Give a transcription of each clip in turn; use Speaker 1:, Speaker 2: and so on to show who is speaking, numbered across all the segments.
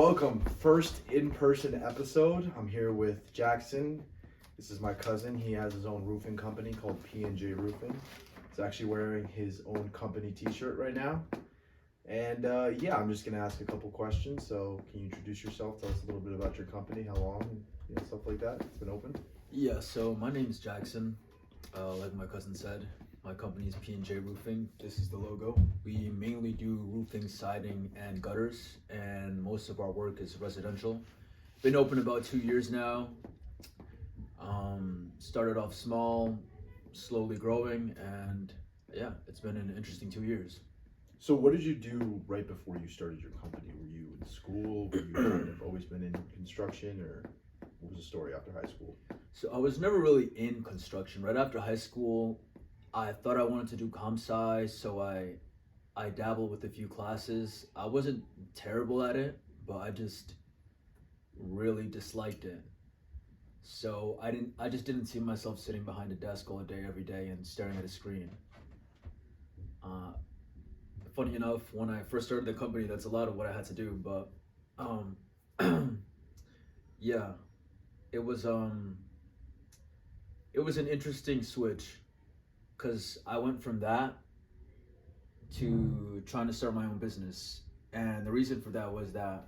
Speaker 1: welcome. First in-person episode. I'm here with Jackson. This is my cousin. He has his own roofing company called P&J Roofing. He's actually wearing his own company t-shirt right now. And yeah, I'm just going to ask a couple questions. So can you introduce yourself? Tell us a little bit about your company, how long, and stuff like that. It's been open.
Speaker 2: Yeah, so my name's Jackson. Like my cousin said, my company's P&J Roofing. This is the logo. We mainly do roofing, siding, and gutters, and most of our work is residential. Been open about 2 years now. Started off small, slowly growing, and yeah, it's been an interesting 2 years.
Speaker 1: So what did you do right before you started your company? Were you in school? Were you kind of always been in construction, or what was the story after high school?
Speaker 2: So I was never really in construction. Right after high school, I thought I wanted to do comp sci, so I dabbled with a few classes. I wasn't terrible at it, but I just really disliked it. So I just didn't see myself sitting behind a desk all day, every day, and staring at a screen. Funny enough, when I first started the company, that's a lot of what I had to do. But yeah, it was an interesting switch, because I went from that to trying to start my own business. And the reason for that was that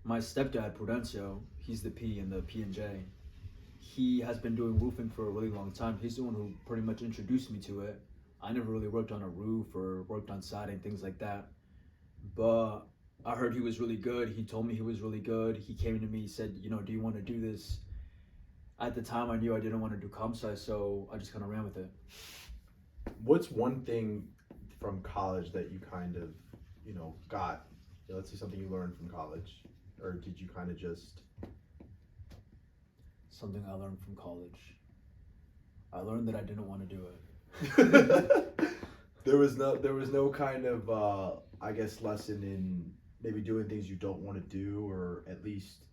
Speaker 2: my stepdad, Prudencio, he's the P in the P&J. He has been doing roofing for a really long time. He's the one who pretty much introduced me to it. I never really worked on a roof or worked on siding, things like that. But I heard he was really good. He told me he was really good. He came to me, he said, do you want to do this? At the time, I knew I didn't want to do comp sci, so I just kind of ran with it.
Speaker 1: What's one thing from college that you kind of, got, let's say something you learned from college, or did you kind of just...
Speaker 2: Something I learned from college. I learned that I didn't want to do it.
Speaker 1: There was no kind of, I guess, lesson in maybe doing things you don't want to do, or at least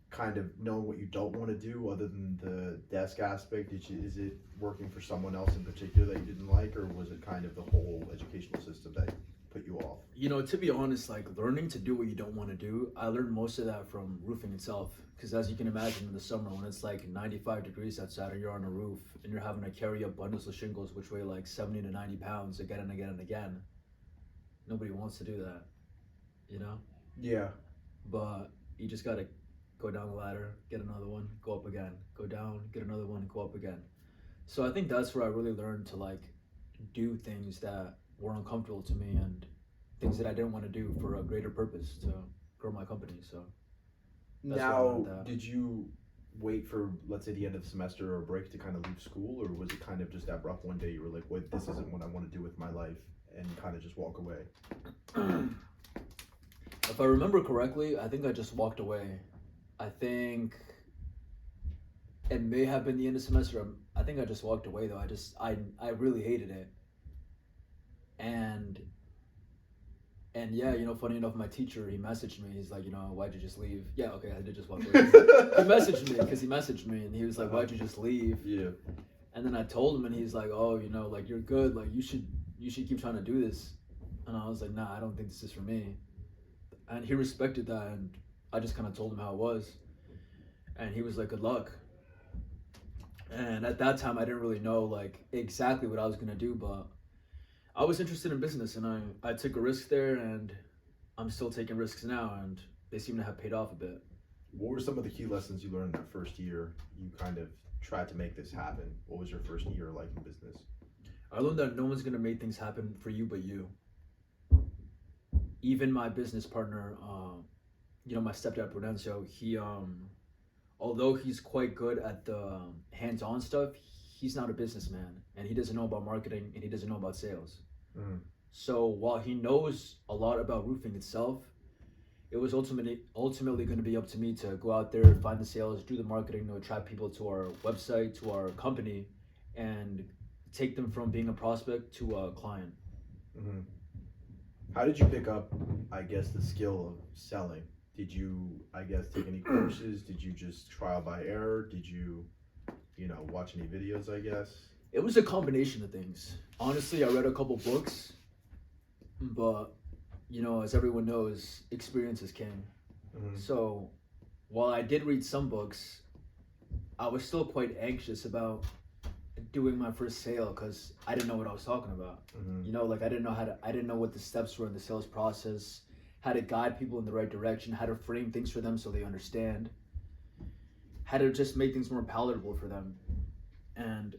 Speaker 1: kind of knowing what you don't want to do, other than the desk aspect. Is it working for someone else in particular that you didn't like, or was it kind of the whole educational system that put you off?
Speaker 2: To be honest, like learning to do what you don't want to do, I learned most of that from roofing itself. Because as you can imagine, in the summer when it's like 95 degrees outside and you're on a roof and you're having to carry up bundles of shingles which weigh like 70 to 90 pounds again and again and again, nobody wants to do that,
Speaker 1: Yeah.
Speaker 2: But you just gotta go down the ladder, get another one, go up again, go down, get another one, go up again. So I think that's where I really learned to like do things that were uncomfortable to me and things that I didn't want to do for a greater purpose, to grow my company. So
Speaker 1: now, did you wait for, let's say, the end of the semester or a break to kind of leave school, or was it kind of just abrupt one day you were like, wait, this isn't what I want to do with my life, and kind of just walk away?
Speaker 2: If I remember correctly, I think I just walked away. I think it may have been the end of the semester. I think I just walked away though. I really hated it. And yeah, funny enough, my teacher, he messaged me. He's like, why'd you just leave? Yeah, okay, I did just walk away. He messaged me, and he was like, why'd you just leave?
Speaker 1: Yeah.
Speaker 2: And then I told him, and he's like, oh, like you're good. Like you should keep trying to do this. And I was like, nah, I don't think this is for me. And he respected that, and I just kind of told him how it was. And he was like, good luck. And at that time, I didn't really know like exactly what I was gonna do, but I was interested in business, and I took a risk there, and I'm still taking risks now, and they seem to have paid off a bit.
Speaker 1: What were some of the key lessons you learned that first year you kind of tried to make this happen? What was your first year like in business?
Speaker 2: I learned that no one's gonna make things happen for you but you. Even my business partner, my stepdad Prudencio, he, although he's quite good at the hands-on stuff, he's not a businessman, and he doesn't know about marketing, and he doesn't know about sales. So while he knows a lot about roofing itself, it was ultimately going to be up to me to go out there, find the sales, do the marketing, attract people to our website, to our company, and take them from being a prospect to a client.
Speaker 1: Mm-hmm. How did you pick up, I guess, the skill of selling? Did you, I guess, take any courses? Did you just trial by error? Did you, watch any videos, I guess?
Speaker 2: It was a combination of things. Honestly, I read a couple books, but, as everyone knows, experience is king.
Speaker 1: Mhm.
Speaker 2: So while I did read some books, I was still quite anxious about doing my first sale because I didn't know what I was talking about.
Speaker 1: Mhm.
Speaker 2: You know, like I didn't know what the steps were in the sales process, how to guide people in the right direction, how to frame things for them so they understand, how to just make things more palatable for them. And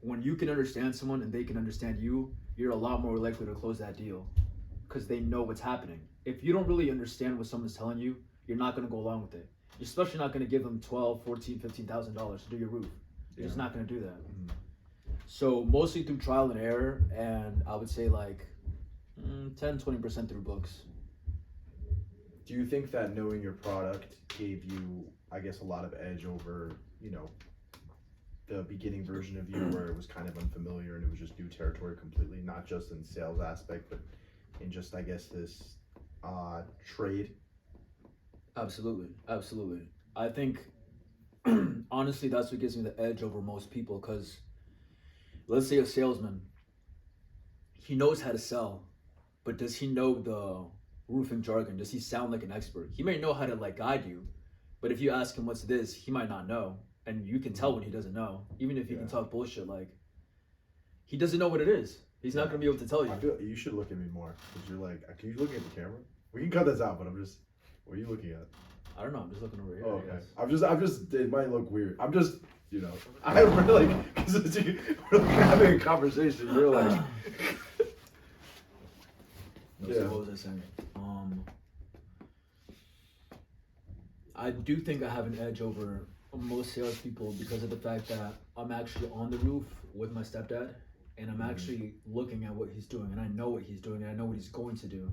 Speaker 2: when you can understand someone and they can understand you, you're a lot more likely to close that deal because they know what's happening. If you don't really understand what someone's telling you, you're not going to go along with it. You're especially not going to give them 12, 14, $15,000 to do your roof. You're just not going to do that.
Speaker 1: Mhm.
Speaker 2: So mostly through trial and error, and I would say like 10, 20% through books.
Speaker 1: Do you think that knowing your product gave you, I guess, a lot of edge over, the beginning version of you where it was kind of unfamiliar and it was just new territory completely, not just in sales aspect, but in just, I guess, this trade?
Speaker 2: Absolutely, absolutely. I think honestly that's what gives me the edge over most people because let's say a salesman, he knows how to sell, but does he know the roofing jargon? Does he sound like an expert? He may know how to like guide you, but if you ask him what's this, he might not know. And you can tell when he doesn't know, even if he can talk bullshit. Like he doesn't know what it is. He's not gonna be able to tell you.
Speaker 1: I feel you should look at me more because you're like, can you look at the camera? We can sk this out, but I'm just, what are you looking at?
Speaker 2: I don't know. I'm just looking over here.
Speaker 1: Oh,
Speaker 2: I
Speaker 1: okay.
Speaker 2: guess.
Speaker 1: I'm just. It might look weird. I'm just, I really like because we're like having a conversation. You're like,
Speaker 2: No, so what was I saying? I do think I have an edge over most salespeople because of the fact that I'm actually on the roof with my stepdad, and I'm actually looking at what he's doing, and I know what he's doing, and I know what he's going to do.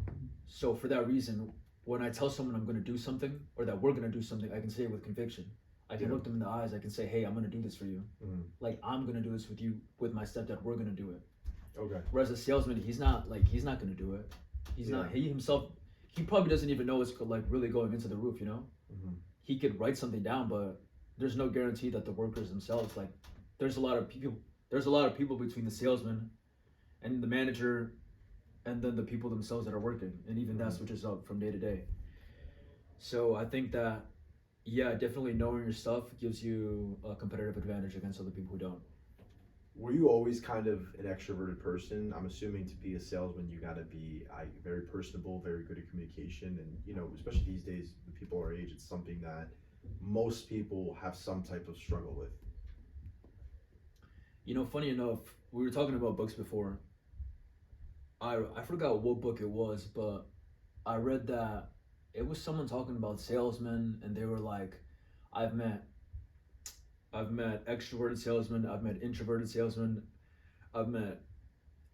Speaker 2: So for that reason, when I tell someone I'm going to do something or that we're going to do something, I can say it with conviction. I can look them in the eyes. I can say, "Hey, I'm going to do this for you. Like I'm going to do this with you, with my stepdad. We're going to do it."
Speaker 1: okay.
Speaker 2: Whereas a salesman, he's not going to do it. He's not. He himself, he probably doesn't even know it's like really going into the roof. He could write something down, but there's no guarantee that the workers themselves, like there's a lot of people between the salesman and the manager and then the people themselves that are working, and even that switches up from day to day. So I think that definitely knowing your stuff gives you a competitive advantage against other people who don't.
Speaker 1: Were you always kind of an extroverted person? I'm assuming to be a salesman, you got to be very personable, very good at communication, and especially these days with people our age, it's something that most people have some type of struggle with.
Speaker 2: Funny enough, we were talking about books before. I forgot what book it was, but I read that it was someone talking about salesmen, and they were like, I've met extroverted salesmen, I've met introverted salesmen, I've met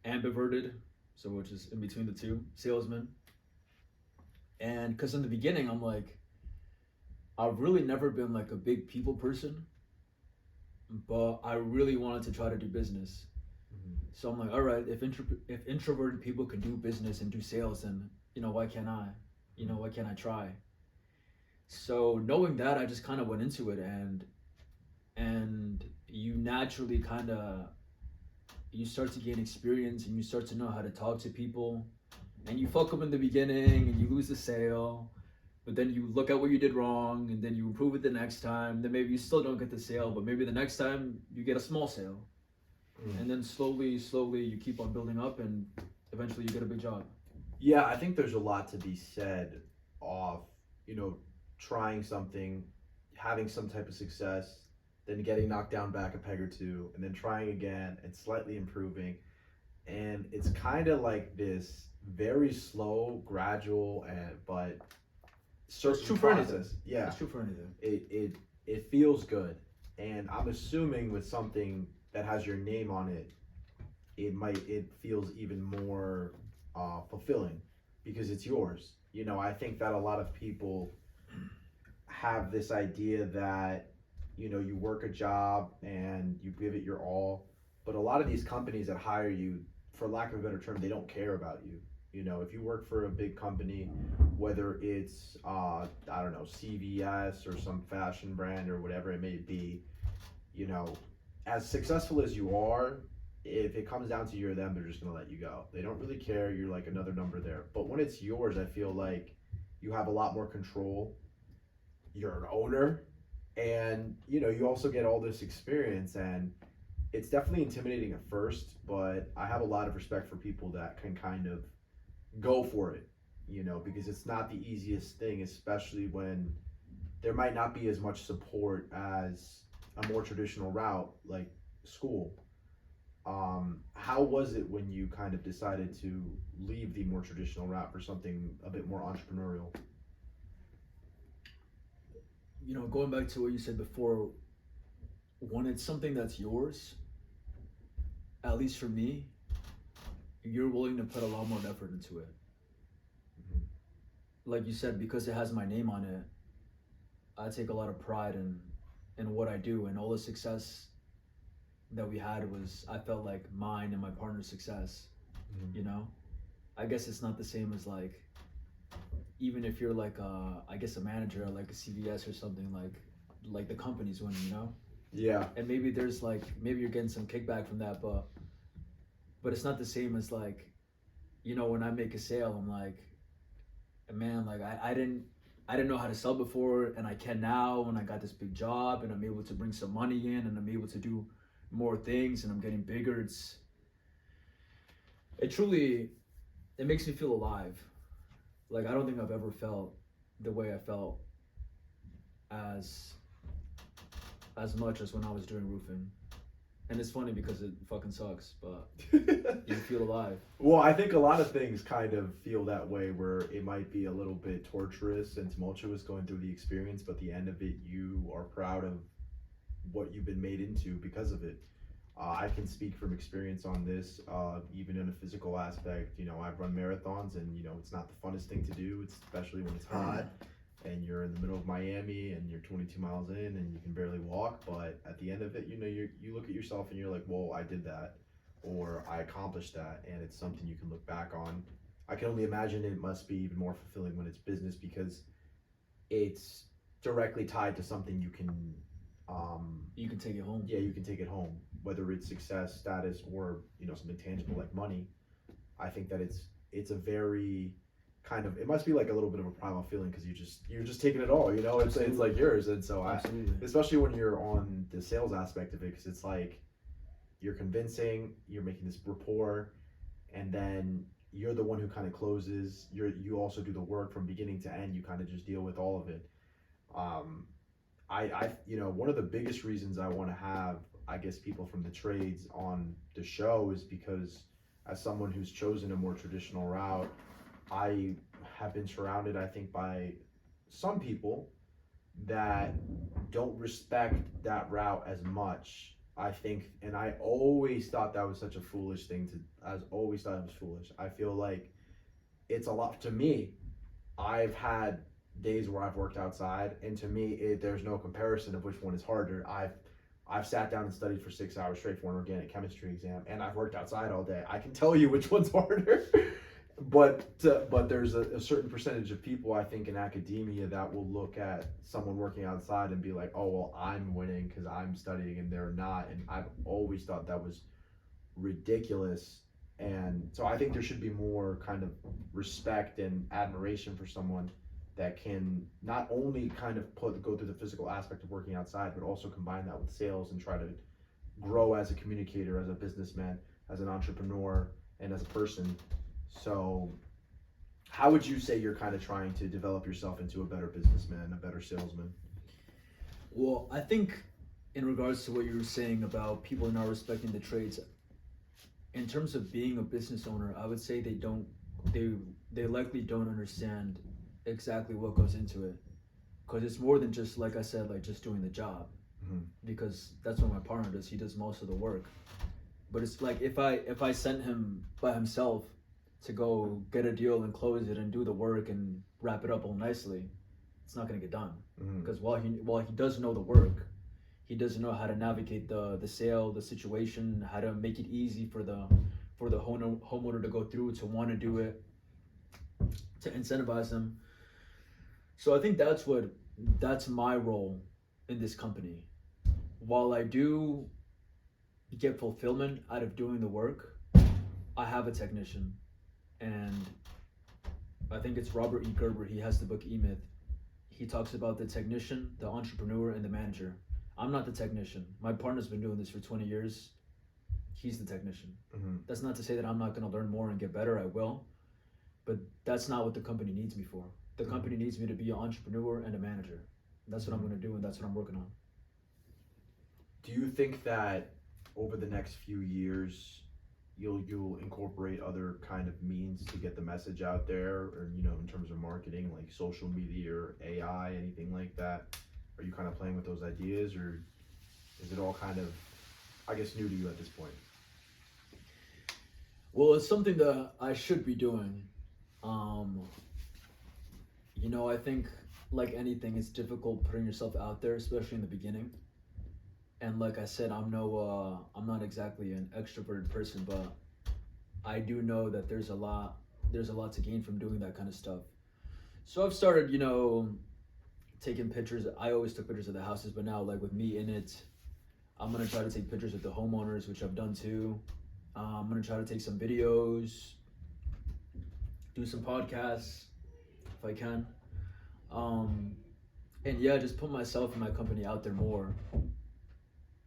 Speaker 2: ambiverted, so which is in between the two, salesmen. And because in the beginning, I'm like, I've really never been like a big people person, but I really wanted to try to do business. So I'm like, all right, if introverted people can do business and do sales, then why can't I? Why can't I try? So knowing that, I just kind of went into it, and you naturally you start to gain experience, and you start to know how to talk to people, and you fuck up in the beginning and you lose the sale, but then you look at what you did wrong and then you improve it the next time. Then maybe you still don't get the sale, but maybe the next time you get a small sale. And then slowly you keep on building up, and eventually you get a big job.
Speaker 1: Yeah, I think there's a lot to be said of, trying something, having some type of success, then getting knocked down back a peg or two, and then trying again and slightly improving. And it's kind of like this very slow, gradual, but certain
Speaker 2: It's true for anything.
Speaker 1: process. Yeah,
Speaker 2: It's true for anything.
Speaker 1: it feels good, and I'm assuming with something that has your name on it, it feels even more fulfilling because it's yours. I think that a lot of people have this idea that you work a job and you give it your all, but a lot of these companies that hire you, for lack of a better term, they don't care about you. If you work for a big company, whether it's I don't know, CVS or some fashion brand or whatever it may be, as successful as you are, if it comes down to you or them, they're just gonna let you go. They don't really care. You're like another number there. But when it's yours, I feel like you have a lot more control. you're an owner, and you also get all this experience, and it's definitely intimidating at first, but I have a lot of respect for people that can kind of go for it, because it's not the easiest thing, especially when there might not be as much support as a more traditional route like school. How was it when you kind of decided to leave the more traditional route for something a bit more entrepreneurial?
Speaker 2: Going back to what you said before, when it's something that's yours, at least for me, you're willing to put a lot more effort into it.
Speaker 1: Mhm.
Speaker 2: Like you said, because it has my name on it, I take a lot of pride in what I do, and all the success that we had was, I felt like, mine and my partner's success.
Speaker 1: Mhm.
Speaker 2: I guess it's not the same as, like, even if you're like I guess a manager at like a CVS or something, like the company's winning.
Speaker 1: Yeah.
Speaker 2: And maybe there's like, maybe you're getting some kickback from that, but it's not the same as, like, when I make a sale, I'm like, man, like, I didn't know how to sell before, and I can now, and I got this big job, and I'm able to bring some money in, and I'm able to do more things, and I'm getting bigger. It truly, it makes me feel alive. Like, I don't think I've ever felt the way I felt as as much as when I was doing roofing. And it's funny because it fucking sucks, but you feel alive.
Speaker 1: Well, I think a lot of things kind of feel that way, where it might be a little bit torturous and tumultuous going through the experience, but at the end of it, you are proud of what you've been made into because of it. I can speak from experience on this, even in a physical aspect. I've run marathons, and it's not the funnest thing to do, especially when it's hot and you're in the middle of Miami and you're 22 miles in and you can barely walk. But at the end of it, you look at yourself and you're like, well, I did that, or I accomplished that, and it's something you can look back on. I can only imagine it must be even more fulfilling when it's business, because it's directly tied to something you can,
Speaker 2: You can take it home.
Speaker 1: yeah, you can take it home, whether it's success, status, or something tangible like money. I think that it's a very kind of, it must be like a little bit of a primal feeling, because you're just taking it all. It's like yours. And so
Speaker 2: Absolutely.
Speaker 1: especially when you're on the sales aspect of it, because it's like you're convincing, you're making this rapport, and then you're the one who kind of closes. You also do the work from beginning to end. You kind of just deal with all of it. um One of the biggest reasons I want to have, I guess, people from the trades on the show is because, as someone who's chosen a more traditional route, I have been surrounded, I think, by some people that don't respect that route as much. I think, and I always thought that was such a foolish thing to, I always thought it was foolish. I feel like it's a lot to me. I've had days where I've worked outside, and to me, there's no comparison of which one is harder. I've sat down and studied for 6 hours straight for an organic chemistry exam, and I've worked outside all day. I can tell you which one's harder. But there's a certain percentage of people, I think, in academia that will look at someone working outside and be like, oh, well, I'm winning because I'm studying and they're not. And I've always thought that was ridiculous. And so I think there should be more kind of respect and admiration for someone that can not only kind of go through the physical aspect of working outside, but also combine that with sales and try to grow as a communicator, as a businessman, as an entrepreneur, and as a person. So how would you say you're kind of trying to develop yourself into a better businessman, a better salesman?
Speaker 2: Well, I think, in regards to what you were saying about people not respecting the trades, in terms of being a business owner, I would say they likely don't understand exactly what goes into it, because it's more than just, like I said, like just doing the job.
Speaker 1: Mhm.
Speaker 2: Because that's what my partner does. He does most of the work. But it's like, if I sent him by himself to go get a deal and close it and do the work and wrap it up all nicely, it's not gonna get done.
Speaker 1: Mhm.
Speaker 2: Because while he does know the work, he doesn't know how to navigate the sale, the situation, how to make it easy for the homeowner to go through, to want to do it, to incentivize them. So I think that's my role in this company. While I do get fulfillment out of doing the work, I have a technician, and I think it's Robert E. Gerber. He has the book E-Myth. he talks about the technician, the entrepreneur, and the manager. I'm not the technician. My partner's been doing this for 20 years. He's the technician. That's not to say that I'm not going to learn more and get better. I will. But that's not what the company needs me for. The company needs me to be an entrepreneur and a manager. That's what I'm going to do, and that's what I'm working on.
Speaker 1: Do you think that over the next few years, you'll incorporate other kind of means to get the message out there, or in terms of marketing, like social media or AI, anything like that? Are you kind of playing with those ideas, or is it all kind of, I guess, new to you at this point?
Speaker 2: Well, it's something that I should be doing. I think like anything, it's difficult putting yourself out there, especially in the beginning. And like I said, I'm not exactly an extroverted person, but I do know that there's a lot to gain from doing that kind of stuff. So I've started, taking pictures. I always took pictures of the houses, but now like with me in it, I'm gonna try to take pictures of the homeowners, which I've done too. I'm gonna try to take some videos, do some podcasts if I can. And yeah, just put myself and my company out there more.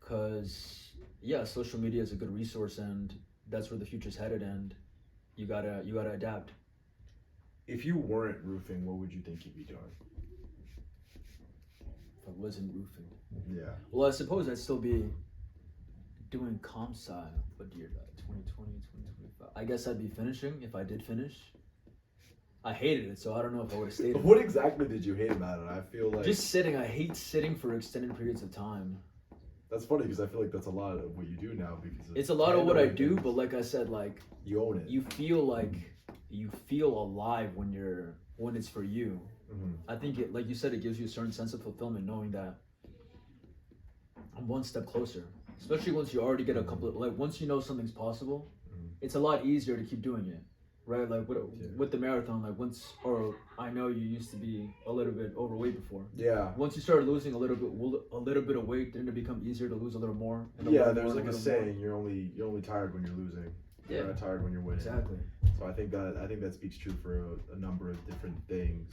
Speaker 2: Cause yeah, social media is a good resource, and that's where the future's headed, and you gotta adapt.
Speaker 1: If you weren't roofing, what would you think you'd be doing?
Speaker 2: If I wasn't roofing.
Speaker 1: Yeah.
Speaker 2: Well, I suppose I'd still be doing comp sci. What year? 2020, 2025. I guess I'd be finishing if I did finish. I hated it, so I don't know if I would have stayed.
Speaker 1: What exactly did you hate about it? I feel like
Speaker 2: just sitting. I hate sitting for extended periods of time.
Speaker 1: That's funny because I feel like that's a lot of what you do now. Because
Speaker 2: it's a lot of what I do, but like I said, like
Speaker 1: you own it.
Speaker 2: You feel alive when it's for you. I think it, like you said, it gives you a certain sense of fulfillment knowing that I'm one step closer. Especially once you already get a couple of, like once you know something's possible, it's a lot easier to keep doing it, right? Like with the marathon, like I know you used to be a little bit overweight before.
Speaker 1: Yeah.
Speaker 2: Once you started losing a little bit of weight, then it become easier to lose a little more.
Speaker 1: There's like a saying: you're only tired when you're losing.
Speaker 2: Yeah.
Speaker 1: You're not tired when you're winning.
Speaker 2: Exactly.
Speaker 1: So I think that speaks true for a number of different things.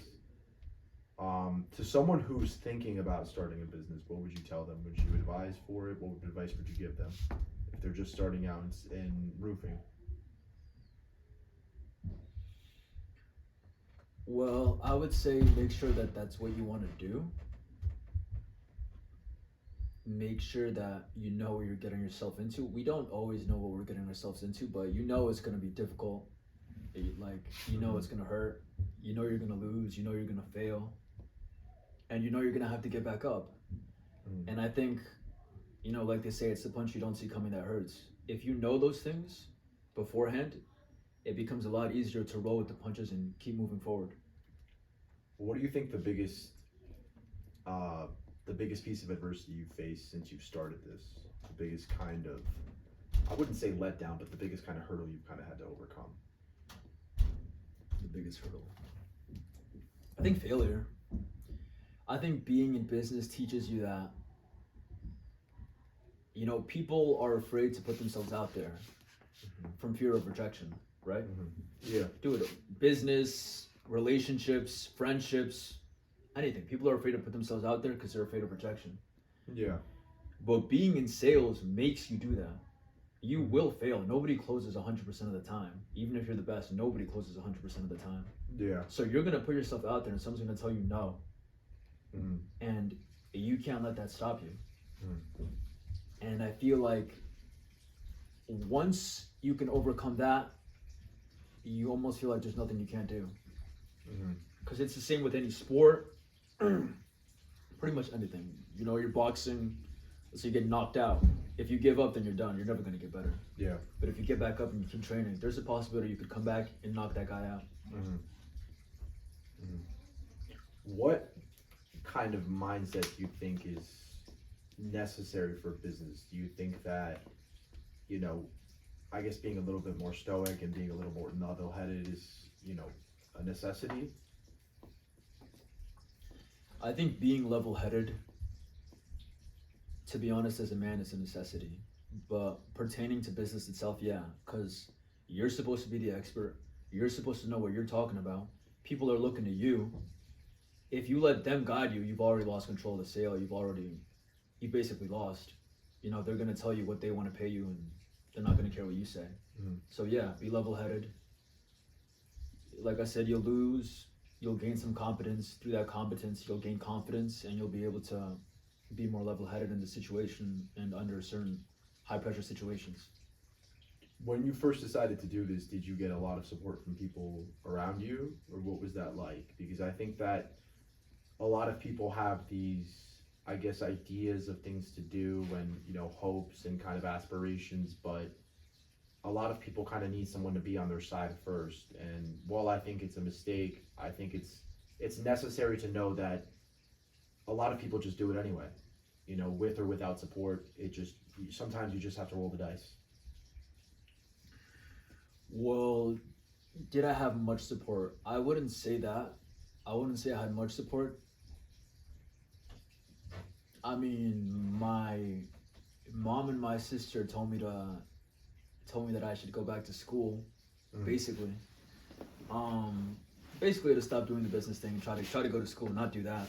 Speaker 1: To someone who's thinking about starting a business, what would you tell them? Would you advise for it? What advice would you give them if they're just starting out in roofing?
Speaker 2: Well, I would say make sure that that's what you want to do. Make sure that you know what you're getting yourself into. We don't always know what we're getting ourselves into, but it's going to be difficult. It's going to hurt. You're going to lose. You're going to fail. And you're going to have to get back up. And I think, like they say, it's the punch you don't see coming that hurts. If you know those things beforehand, it becomes a lot easier to roll with the punches and keep moving forward.
Speaker 1: What do you think the biggest piece of adversity you've faced since you've started this? The biggest kind of, I wouldn't say letdown, but the biggest kind of hurdle you've kind of had to overcome?
Speaker 2: The biggest hurdle? I think failure. I think being in business teaches you that, people are afraid to put themselves out there from fear of rejection, right?
Speaker 1: Yeah.
Speaker 2: Do it. Business, relationships, friendships, anything. People are afraid to put themselves out there because they're afraid of rejection.
Speaker 1: Yeah.
Speaker 2: But being in sales makes you do that. You will fail. Nobody closes 100% of the time. Even if you're the best, nobody closes 100% of the time.
Speaker 1: Yeah.
Speaker 2: So you're going to put yourself out there and someone's going to tell you no. And you can't let that stop you. And I feel like once you can overcome that, you almost feel like there's nothing you can't do. Because it's the same with any sport, pretty much anything. You're boxing, so you get knocked out. If you give up, then you're done. You're never going to get better.
Speaker 1: Yeah.
Speaker 2: But if you get back up and you keep training, there's a possibility you could come back and knock that guy out.
Speaker 1: What kind of mindset do you think is necessary for business? Do you think that, I guess being a little bit more stoic and being a little more level-headed is, a necessity?
Speaker 2: I think being level-headed, to be honest, as a man, is a necessity. But pertaining to business itself, yeah, because you're supposed to be the expert. You're supposed to know what you're talking about. People are looking to you if you let them guide you, you've already lost control of the sale. You basically lost. You know, they're gonna tell you what they want to pay you, and they're not gonna care what you say. So yeah, be level-headed. Like I said, you'll lose, you'll gain some competence. Through that competence, you'll gain confidence, and you'll be able to be more level-headed in the situation and under certain high-pressure situations.
Speaker 1: When you first decided to do this, did you get a lot of support from people around you, or what was that like? Because I think that a lot of people have these, I guess, ideas of things to do and, you know, hopes and kind of aspirations, but a lot of people kind of need someone to be on their side first. And while I think it's a mistake, I think it's necessary to know that a lot of people just do it anyway. You know, with or without support, it just, sometimes you just have to roll the dice.
Speaker 2: Well, did I have much support? I wouldn't say that. I wouldn't say I had much support. I mean, my mom and my sister told me that I should go back to school, basically. Basically to stop doing the business thing and try to go to school and not do that.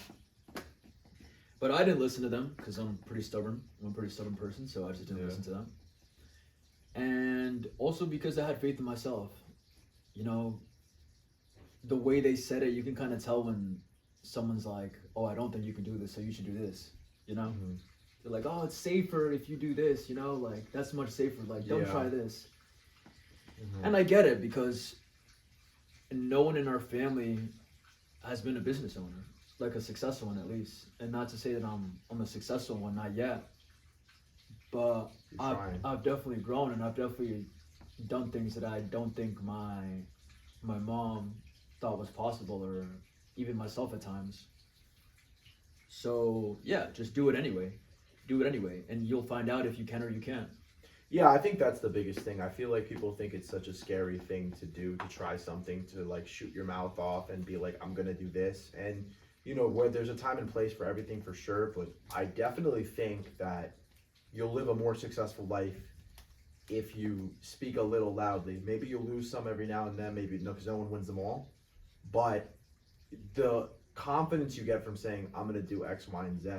Speaker 2: But I didn't listen to them because I'm pretty stubborn. I'm a pretty stubborn person, so I just didn't listen to them. And also because I had faith in myself. You know, the way they said it, you can kind of tell when someone's like, "Oh, I don't think you can do this, so you should do this." You know, they're like, "Oh, it's safer if you do this." You know, like that's much safer. Like, don't try this. And I get it because no one in our family has been a business owner, like a successful one at least. And not to say that I'm a successful one, not yet. But I've definitely grown, and I've definitely done things that I don't think my mom thought was possible, or even myself at times. So yeah, just do it anyway. Do it anyway, and you'll find out if you can or you can't.
Speaker 1: Yeah, I think that's the biggest thing. I feel like people think it's such a scary thing to do, to try something, to like shoot your mouth off and be like, I'm gonna do this. And you know, where there's a time and place for everything for sure, but I definitely think that you'll live a more successful life if you speak a little loudly. Maybe you'll lose some every now and then, maybe no, because no one wins them all. But the confidence you get from saying, I'm gonna do X, Y, and Z,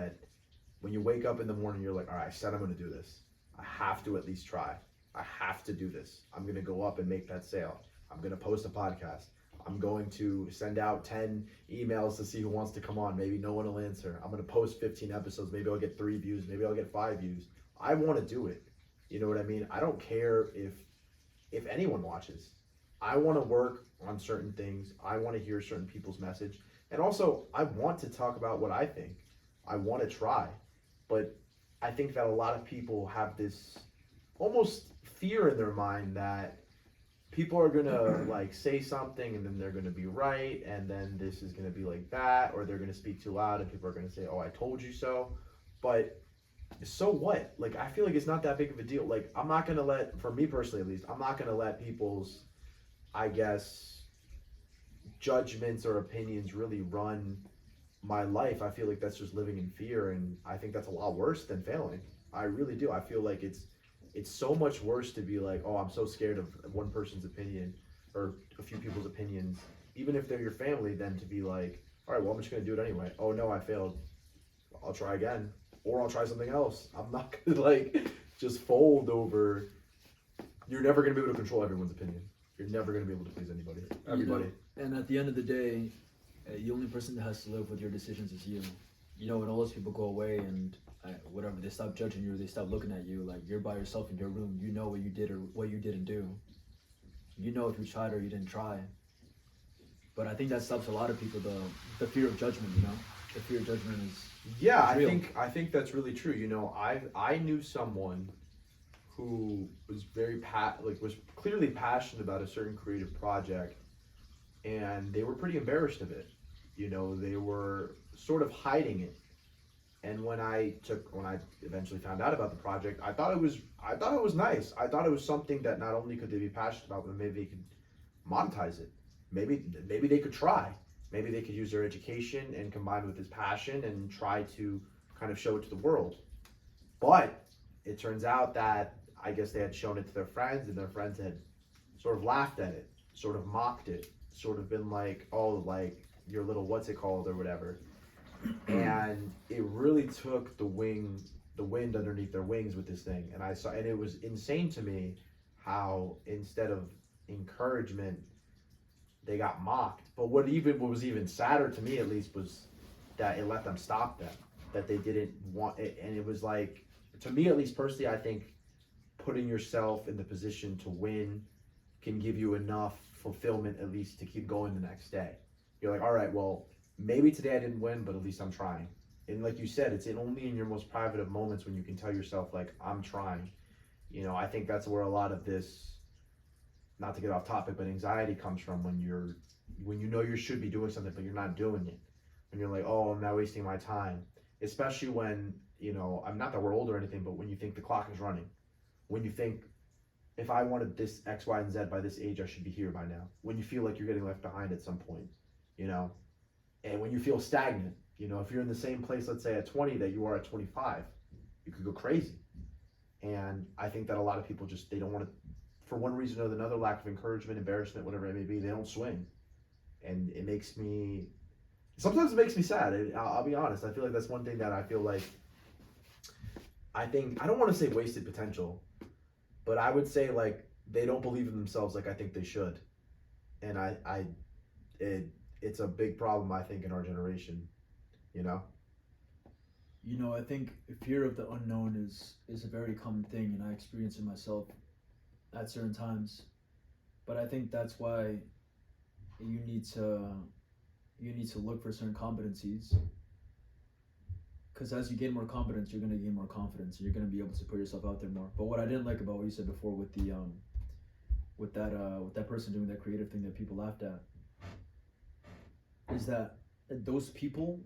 Speaker 1: when you wake up in the morning, you're like, all right, I said I'm gonna do this. I have to at least try. I have to do this. I'm gonna go up and make that sale. I'm gonna post a podcast. I'm going to send out 10 emails to see who wants to come on. Maybe no one will answer. I'm gonna post 15 episodes. Maybe I'll get 3 views. Maybe I'll get 5 views. I want to do it. You know what I mean? I don't care if anyone watches. I want to work on certain things. I want to hear certain people's message. And also, I want to talk about what I think. I want to try. But I think that a lot of people have this almost fear in their mind that people are going to like say something and then they're going to be right, and then this is going to be like that, or they're going to speak too loud and people are going to say, oh, I told you so. But so what? Like, I feel like it's not that big of a deal. Like, I'm not going to let, for me personally at least, I'm not going to let people's, I guess, judgments or opinions really run my life. I feel like that's just living in fear, and I think that's a lot worse than failing. I really do. I feel like it's so much worse to be like, oh, I'm so scared of one person's opinion or a few people's opinions, even if they're your family, than to be like, all right, well, I'm just going to do it anyway. Oh, no, I failed. I'll try again. Or I'll try something else. I'm not going to like just fold over. You're never going to be able to control everyone's opinion. You're never going to be able to please anybody. Everybody.
Speaker 2: You know, and at the end of the day, the only person that has to live with your decisions is you. You know, when all those people go away and whatever, they stop judging you, they stop looking at you, like you're by yourself in your room. You know what you did or what you didn't do. You know if you tried or you didn't try. But I think that stops a lot of people, the fear of judgment, you know? The fear of judgment is
Speaker 1: I think that's really true. You know, I knew someone who was was clearly passionate about a certain creative project, and they were pretty embarrassed of it. You know, they were sort of hiding it. And when I eventually found out about the project, I thought it was nice. I thought it was something that not only could they be passionate about, but maybe they could monetize it. Maybe they could try. Maybe they could use their education and combine with his passion and try to kind of show it to the world. But it turns out that I guess they had shown it to their friends, and their friends had sort of laughed at it, sort of mocked it, sort of been like, oh, like, your little what's it called or whatever. And it really took the wind underneath their wings with this thing. And I saw, and it was insane to me how instead of encouragement, they got mocked. But what was even sadder to me, at least, was that it let them stop them. That they didn't want it, and it was like, to me at least personally, I think putting yourself in the position to win can give you enough fulfillment at least to keep going the next day. You're like, all right, well, maybe today I didn't win, but at least I'm trying. And like you said, it's only in your most private of moments when you can tell yourself, like, I'm trying. You know, I think that's where a lot of this, not to get off topic, but anxiety comes from when you know you should be doing something, but you're not doing it. When you're like, oh, I'm not wasting my time. Especially when, you know, I'm not that we're old or anything, but when you think the clock is running. When you think, if I wanted this X, Y, and Z by this age, I should be here by now. When you feel like you're getting left behind at some point, you know, and when you feel stagnant, you know, if you're in the same place, let's say at 20 that you are at 25, you could go crazy. And I think that a lot of people just, they don't want to, for one reason or another, lack of encouragement, embarrassment, whatever it may be, they don't swing. And it makes me, sometimes it makes me sad. I'll be honest. I feel like that's one thing that I feel like, I don't want to say wasted potential, but I would say like they don't believe in themselves like I think they should. And it's a big problem, I think, in our generation, you know?
Speaker 2: You know, I think fear of the unknown is a very common thing, and I experience it myself at certain times. But I think that's why you need to look for certain competencies, because as you gain more competence, you're going to gain more confidence, and you're going to be able to put yourself out there more. But what I didn't like about what you said before with the with that person doing that creative thing that people laughed at is that those people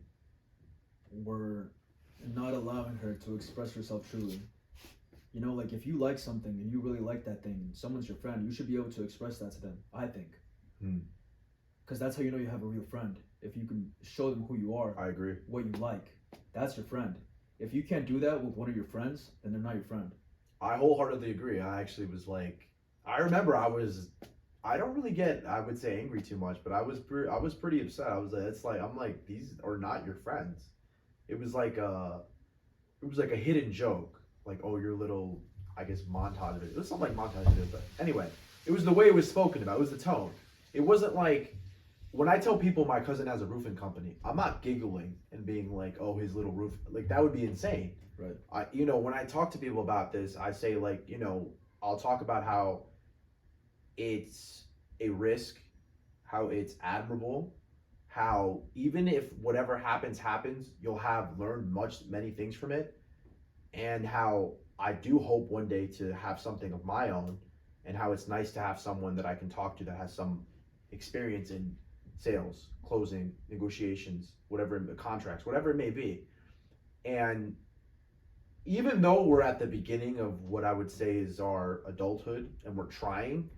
Speaker 2: were not allowing her to express herself truly. You know, like if you like something and you really like that thing, someone's your friend, you should be able to express that to them, I think. Because that's how you know you have a real friend. If you can show them who you are.
Speaker 1: I agree.
Speaker 2: What you like. That's your friend. If you can't do that with one of your friends, then they're not your friend.
Speaker 1: I wholeheartedly agree. I actually was like, I remember I don't really get, I would say, angry too much, but I was pretty upset. I was like, I'm like, these are not your friends. It was like a hidden joke. Like, oh, your little, I guess, montage video. It was something like montage video, but anyway, it was the way it was spoken about. It was the tone. It wasn't like, when I tell people my cousin has a roofing company, I'm not giggling and being like, oh, his little roof, like that would be insane.
Speaker 2: Right.
Speaker 1: You know, when I talk to people about this, I say like, you know, I'll talk about how it's a risk, how it's admirable, how even if whatever happens, you'll have learned many things from it, and how I do hope one day to have something of my own, and how it's nice to have someone that I can talk to that has some experience in sales, closing, negotiations, whatever, contracts, whatever it may be. And even though we're at the beginning of what I would say is our adulthood and we're trying,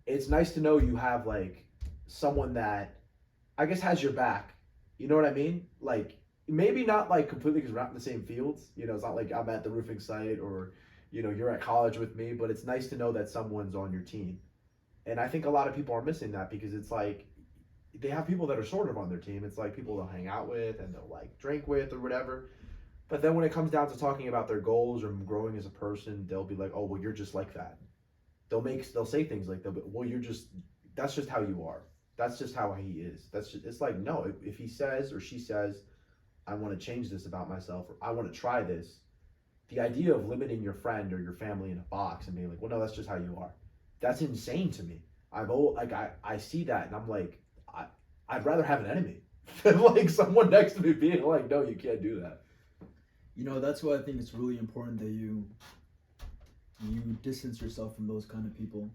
Speaker 1: it's nice to know you have like someone that I guess has your back. You know what I mean? Like maybe not like completely because we're not in the same fields. You know, it's not like I'm at the roofing site or, you know, you're at college with me, but it's nice to know that someone's on your team. And I think a lot of people are missing that because it's like they have people that are sort of on their team. It's like people they'll hang out with and they'll like drink with or whatever. But then when it comes down to talking about their goals or growing as a person, they'll be like, "Oh, well, you're just like that." They'll say things like, "Well, that's just how you are. That's just how he is." It's like, no, if he says or she says, "I want to change this about myself," or "I want to try this," the idea of limiting your friend or your family in a box and being like, "Well, no, that's just how you are," that's insane to me. I see that and I'm like, I'd rather have an enemy than like someone next to me being like, "No, you can't do that."
Speaker 2: You know, that's why I think it's really important that you distance yourself from those kind of people.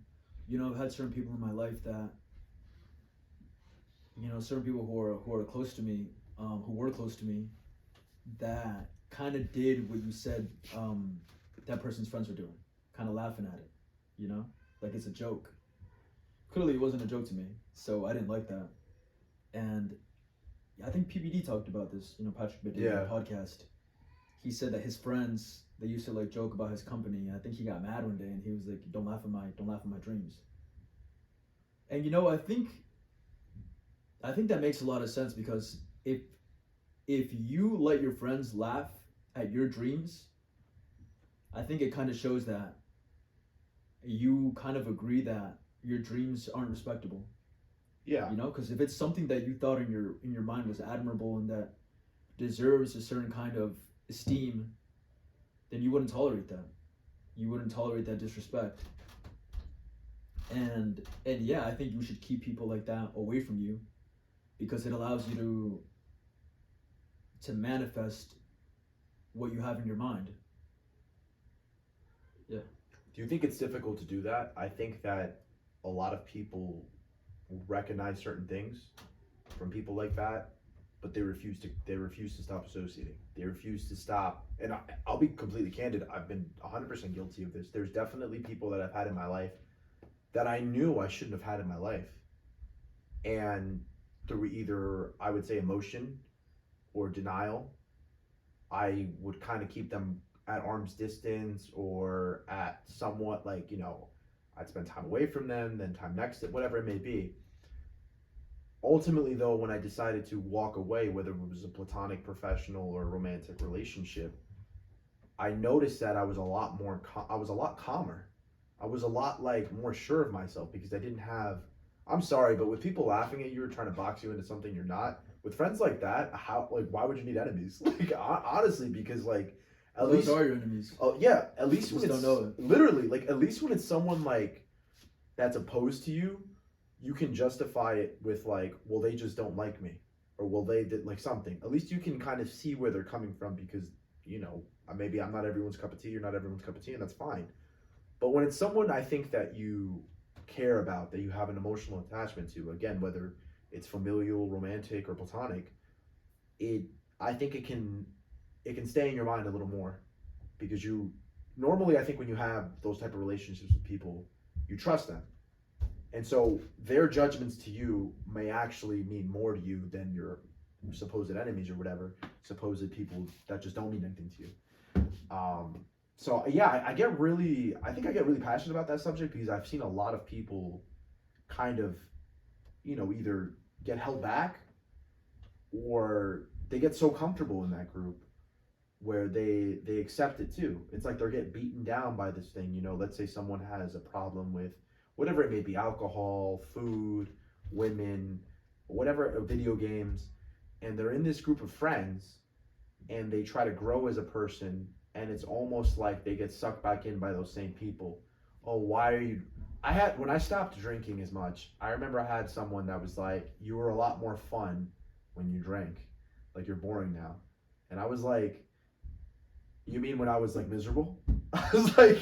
Speaker 2: You know, I've had certain people in my life that, you know, certain people who are close to me, who were close to me, that kind of did what you said that person's friends were doing, kind of laughing at it, you know, like it's a joke. Clearly, it wasn't a joke to me, so I didn't like that. And I think PBD talked about this, you know, Patrick Biddy on the podcast. He said that his friends, they used to like joke about his company. And I think he got mad one day and he was like, don't laugh at my dreams. And you know, I think I think that makes a lot of sense because if you let your friends laugh at your dreams, I think it kind of shows that you kind of agree that your dreams aren't respectable.
Speaker 1: Yeah.
Speaker 2: You know, because if it's something that you thought in your mind was admirable and that deserves a certain kind of esteem, then you wouldn't tolerate that. You wouldn't tolerate that disrespect. And yeah, I think you should keep people like that away from you because it allows you to manifest what you have in your mind. Yeah.
Speaker 1: Do you think it's difficult to do that? I think that a lot of people recognize certain things from people like that, but they refuse to stop associating. They refuse to stop. And I'll be completely candid. I've been 100% guilty of this. There's definitely people that I've had in my life that I knew I shouldn't have had in my life, and through either I would say emotion or denial, I would kind of keep them at arm's distance or at somewhat like, I'd spend time away from them, then time next to whatever it may be. Ultimately, though, when I decided to walk away, whether it was a platonic, professional, or romantic relationship, I noticed that I was a lot calmer. I was a lot like more sure of myself because I didn't have. I'm sorry, but with people laughing at you or trying to box you into something you're not, with friends like that, why would you need enemies? Like honestly, because like at
Speaker 2: Those
Speaker 1: least
Speaker 2: are your enemies.
Speaker 1: oh yeah, at least
Speaker 2: You
Speaker 1: when
Speaker 2: just
Speaker 1: it's
Speaker 2: don't know it.
Speaker 1: literally like at least when it's someone like that's opposed to you, you can justify it with like, well, they just don't like me, or well, they did like something. At least you can kind of see where they're coming from because maybe I'm not everyone's cup of tea, you're not everyone's cup of tea, and that's fine. But when it's someone I think that you care about, that you have an emotional attachment to, again, whether it's familial, romantic, or platonic, it I think it can stay in your mind a little more because you normally I think when you have those type of relationships with people, you trust them. And so their judgments to you may actually mean more to you than your supposed enemies or whatever, supposed people that just don't mean anything to you. So yeah, I think I get really passionate about that subject because I've seen a lot of people kind of, either get held back or they get so comfortable in that group where they accept it too. It's like they're getting beaten down by this thing. Let's say someone has a problem with whatever it may be, alcohol, food, women, whatever, video games, and they're in this group of friends and they try to grow as a person, and it's almost like they get sucked back in by those same people. Oh, why are you when I stopped drinking as much, I remember I had someone that was like, you were a lot more fun when you drank, like you're boring now. And I was like, you mean when I was like miserable? I was like,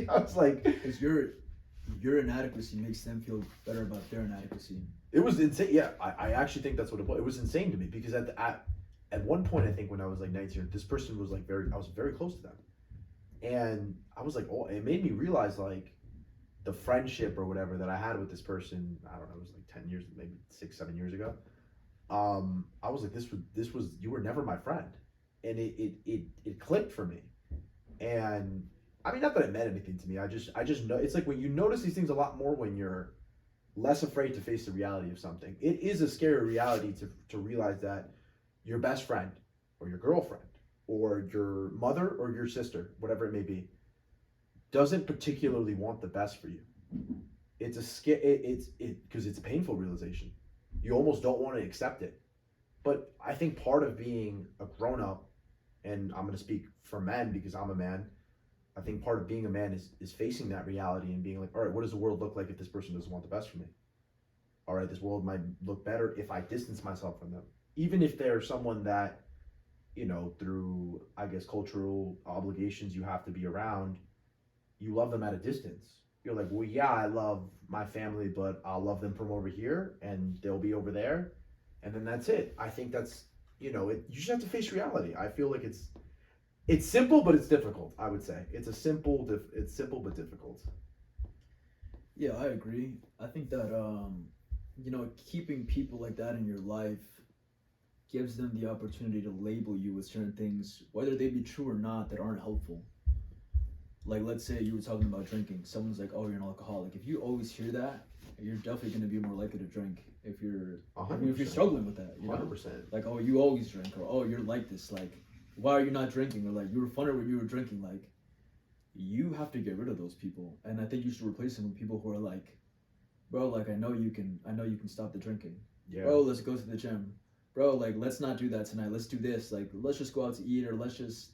Speaker 1: I was like,
Speaker 2: Because your inadequacy makes them feel better about their inadequacy.
Speaker 1: it was insane. Yeah, I actually think that's what it was. It was insane to me because at one point, I think when I was like 19, this person was like I was very close to them. And I was like, oh, it made me realize like the friendship or whatever that I had with this person, I don't know, it was like 10 years, maybe 6, 7 years ago. I was like, this was, you were never my friend. And it clicked for me. And I mean, not that it meant anything to me. I just know, it's like when you notice these things a lot more when you're less afraid to face the reality of something. It is a scary reality to realize that your best friend or your girlfriend or your mother or your sister, whatever it may be, doesn't particularly want the best for you. It's because it's a painful realization. You almost don't want to accept it. But I think part of being a grown up, and I'm going to speak for men because I'm a man, I think part of being a man is facing that reality and being like, all right, what does the world look like if this person doesn't want the best for me? All right, this world might look better if I distance myself from them. Even if they're someone that, through, I guess, cultural obligations you have to be around, you love them at a distance. You're like, well, yeah, I love my family, but I'll love them from over here and they'll be over there. And then that's it. I think that's, you just have to face reality. I feel like it's simple, but it's difficult, I would say. It's simple, but difficult.
Speaker 2: Yeah, I agree. I think that keeping people like that in your life gives them the opportunity to label you with certain things, whether they be true or not, that aren't helpful. Like, let's say you were talking about drinking. Someone's like, oh, you're an alcoholic. If you always hear that you're definitely going to be more likely to drink if you're if you're
Speaker 1: 100%.
Speaker 2: struggling with that. You know,
Speaker 1: 100%.
Speaker 2: like, oh, you always drink, or oh, you're like this. Like, why are you not drinking? Or like, you were funner when you were drinking. Like, you have to get rid of those people, and I think you should replace them with people who are like, bro, like I know you can stop the drinking.
Speaker 1: Yeah.
Speaker 2: Bro, let's go to the gym. Bro, like let's not do that tonight. Let's do this. Like let's just go out to eat, or let's just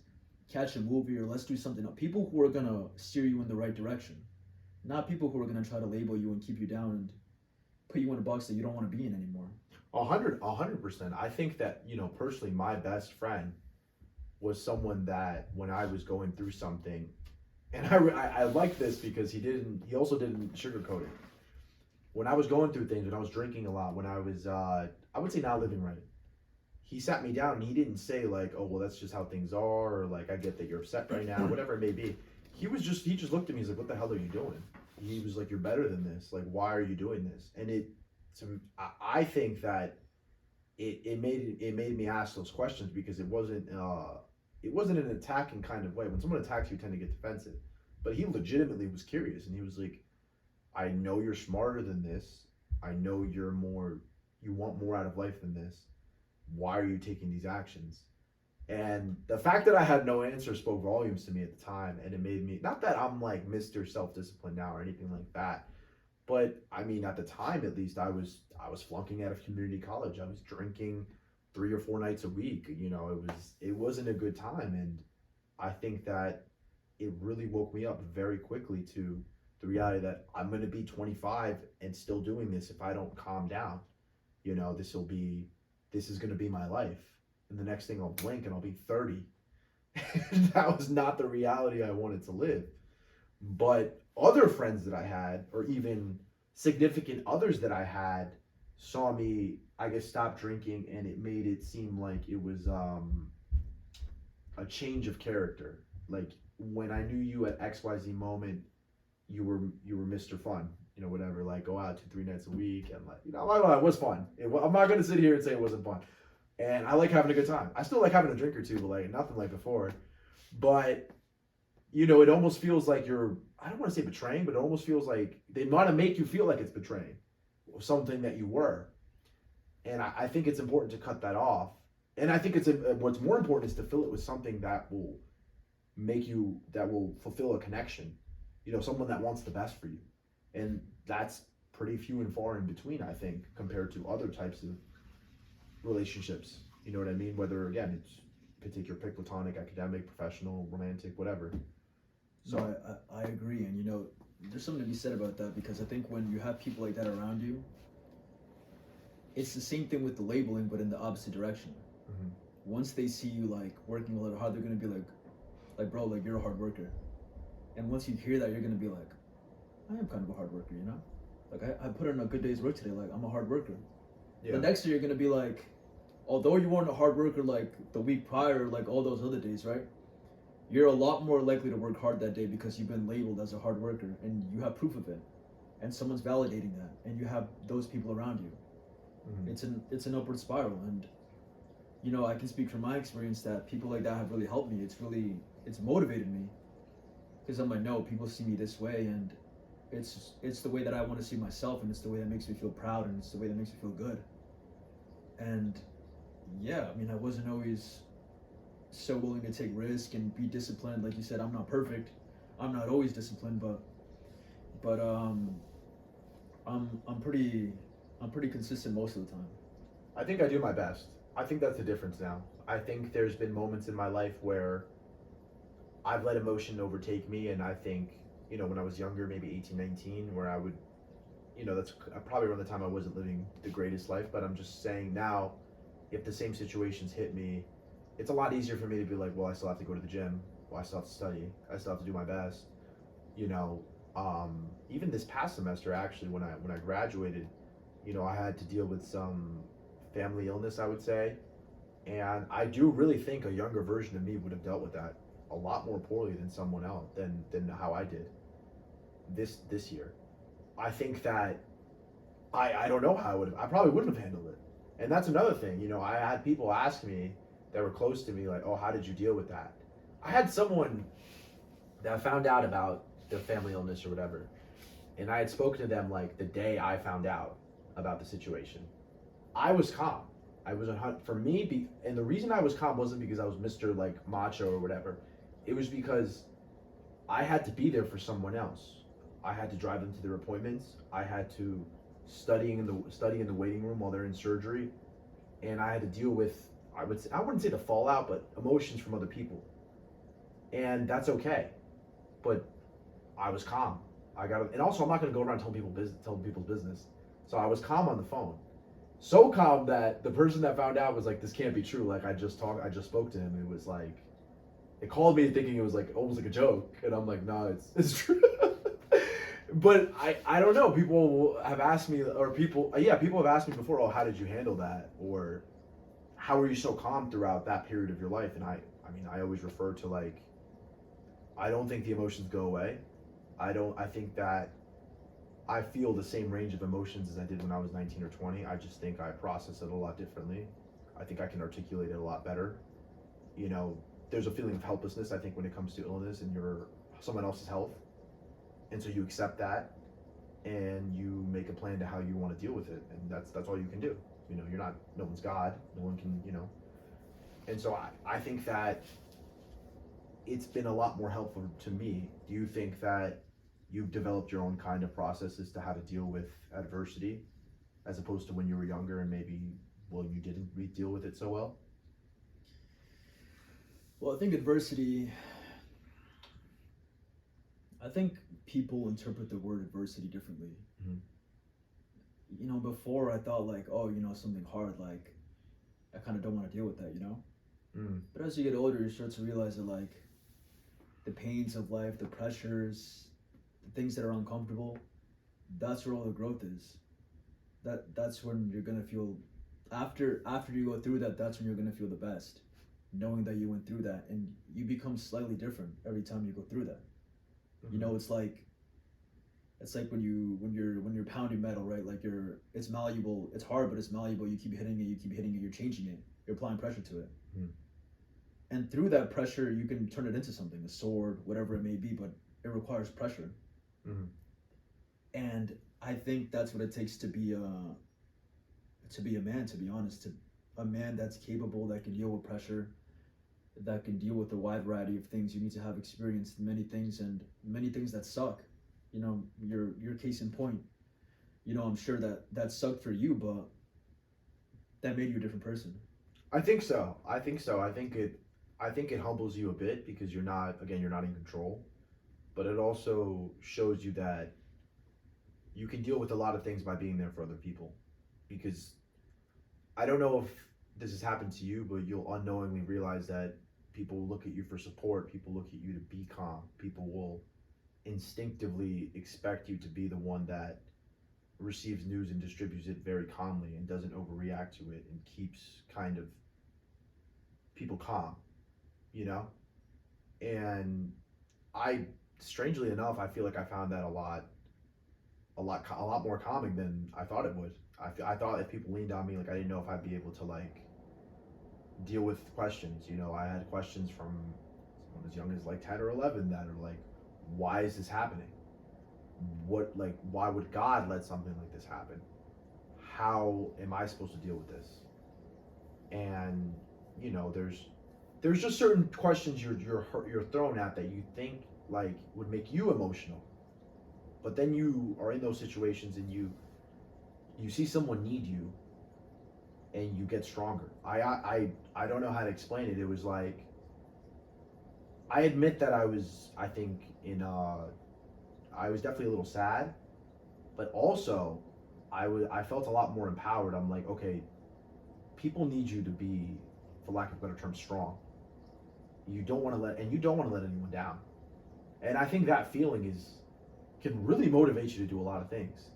Speaker 2: catch a movie, or let's do something else. People who are gonna steer you in the right direction, not people who are gonna try to label you and keep you down and put you in a box that you don't want to be in anymore.
Speaker 1: 100%. I think that, you know, personally, my best friend was someone that when I was going through something, and I like this because he also didn't sugarcoat it. When I was going through things, when I was drinking a lot, when I was, I would say not living right, he sat me down and he didn't say like, oh, well, that's just how things are, or like, I get that you're upset right now, whatever it may be. He just looked at me, he's like, what the hell are you doing? He was like, you're better than this. Like, why are you doing this? And I think that it made me ask those questions because it wasn't an attacking kind of way. When someone attacks you, you tend to get defensive. But he legitimately was curious, and he was like, I know you're smarter than this. I know you want more out of life than this. Why are you taking these actions? And the fact that I had no answer spoke volumes to me at the time, and it made me, not that I'm like Mr. Self-Discipline now or anything like that, but I mean at the time at least I was flunking out of community college. I was drinking 3 or 4 nights a week. You know, it wasn't a good time, and I think that it really woke me up very quickly to the reality that I'm going to be 25 and still doing this if I don't calm down. You know, this is going to be my life. And the next thing I'll blink and I'll be 30. That was not the reality I wanted to live. But other friends that I had, or even significant others that I had, saw me, I guess, stop drinking, and it made it seem like it was a change of character. Like when I knew you at XYZ moment, you were Mr. Fun, you know, whatever, like go out 2-3 nights a week, and like, you know, it was fun. I'm not gonna sit here and say it wasn't fun. And I like having a good time. I still like having a drink or two, but like nothing like before. But you know, it almost feels like I don't want to say betraying, but it almost feels like they want to make you feel like it's betraying something that you were. And I think it's important to cut that off. And I think what's more important is to fill it with something that will fulfill a connection. You know, someone that wants the best for you. And that's pretty few and far in between, I think, compared to other types of relationships. You know what I mean? Whether, again, pick platonic, academic, professional, romantic, whatever.
Speaker 2: So I agree, and you know, there's something to be said about that, because I think when you have people like that around you, it's the same thing with the labeling, but in the opposite direction.
Speaker 1: Mm-hmm.
Speaker 2: Once they see you like working a little hard, they're gonna be like bro, like you're a hard worker. And once you hear that, you're gonna be like, I am kind of a hard worker, you know? Like I put in a good day's work today, like I'm a hard worker. Yeah. The next year you're gonna be like, although you weren't a hard worker like the week prior, like all those other days, right? You're a lot more likely to work hard that day because you've been labeled as a hard worker and you have proof of it, and someone's validating that, and you have those people around you. Mm-hmm. It's an upward spiral, and you know, I can speak from my experience that people like that have really helped me. It's motivated me, because I'm like, no, people see me this way, and it's the way that I want to see myself, and it's the way that makes me feel proud, and it's the way that makes me feel good. And yeah, I mean, I wasn't always so willing to take risk and be disciplined. Like you said, I'm not perfect. I'm not always disciplined, but I'm pretty consistent most of the time.
Speaker 1: I think I do my best. I think that's the difference now. I think there's been moments in my life where I've let emotion overtake me, and I think, you know, when I was younger, maybe 18, 19, where I would, you know, that's probably around the time I wasn't living the greatest life, but I'm just saying now, if the same situations hit me, it's a lot easier for me to be like, well, I still have to go to the gym, well, I still have to study, I still have to do my best, you know. Even this past semester, actually, when I graduated, you know, I had to deal with some family illness, I would say, and I do really think a younger version of me would have dealt with that a lot more poorly than someone else, than how I did this year. I think that I don't know how I probably wouldn't have handled it. And that's another thing, you know, I had people ask me that were close to me, like, oh, how did you deal with that? I had someone that found out about the family illness or whatever, And I had spoken to them like the day I found out about the situation. I was calm. I was for me, and the reason I was calm wasn't because I was Mr. like macho or whatever. It was because I had to be there for someone else. I had to drive them to their appointments. I had to study in the waiting room while they're in surgery, and I had to deal with, I wouldn't say the fallout, but emotions from other people, and that's okay. But I was calm. And also I'm not going to go around telling people's business. So I was calm on the phone, so calm that the person that found out was like, "This can't be true." Like I just spoke to him. It was like, it called me thinking it was like almost like a joke, and I'm like, "No, it's true." But I don't know. People have asked me, or people have asked me before, "Oh, how did you handle that?" Or "How were you so calm throughout that period of your life?" And I mean, I always refer to like, I don't think the emotions go away. I think that I feel the same range of emotions as I did when I was 19 or 20. I just think I process it a lot differently. I think I can articulate it a lot better. You know, there's a feeling of helplessness, I think, when it comes to illness and someone else's health. And so you accept that and you make a plan to how you want to deal with it. And that's all you can do. You know, no one's God. No one can, And so I think that it's been a lot more helpful to me. Do you think that you've developed your own kind of processes to how to deal with adversity as opposed to when you were younger and maybe, well, you didn't deal with it so well?
Speaker 2: Well, I think adversity, I think people interpret the word adversity differently.
Speaker 1: Mm-hmm.
Speaker 2: Before I thought like, oh, something hard, like I kind of don't want to deal with that,
Speaker 1: Mm.
Speaker 2: But as you get older, you start to realize that like the pains of life, the pressures, the things that are uncomfortable, that's where all the growth is. That's when you're gonna feel, after you go through that, that's when you're gonna feel the best, knowing that you went through that, and you become slightly different every time you go through that.
Speaker 1: Mm-hmm.
Speaker 2: It's like when you're pounding metal, right? Like it's malleable, it's hard, but it's malleable. You keep hitting it, you're changing it, you're applying pressure to it.
Speaker 1: Mm.
Speaker 2: And through that pressure, you can turn it into something, a sword, whatever it may be, but it requires pressure.
Speaker 1: Mm-hmm.
Speaker 2: And I think that's what it takes to be a man, to be honest, a man that's capable, that can deal with pressure, that can deal with a wide variety of things. You need to have experienced many things, and many things that suck. Your case in point, I'm sure that sucked for you, but that made you a different person.
Speaker 1: I think so. I think it humbles you a bit because you're not in control, but it also shows you that you can deal with a lot of things by being there for other people. Because I don't know if this has happened to you, but you'll unknowingly realize that people look at you for support, people look at you to be calm, people will instinctively expect you to be the one that receives news and distributes it very calmly and doesn't overreact to it and keeps kind of people calm, And strangely enough, I feel like I found that a lot more calming than I thought it would. I thought if people leaned on me, like I didn't know if I'd be able to like deal with questions. I had questions from someone as young as like 10 or 11 that are like, why is this happening? Why would God let something like this happen? How am I supposed to deal with this? And there's just certain questions you're thrown at that you think like would make you emotional, but then you are in those situations and you see someone need you and you get stronger. I don't know how to explain it. It was like, I admit that I was definitely a little sad, but also I felt a lot more empowered. I'm like, okay, people need you to be, for lack of a better term, strong. You don't want to let anyone down. And I think that feeling can really motivate you to do a lot of things.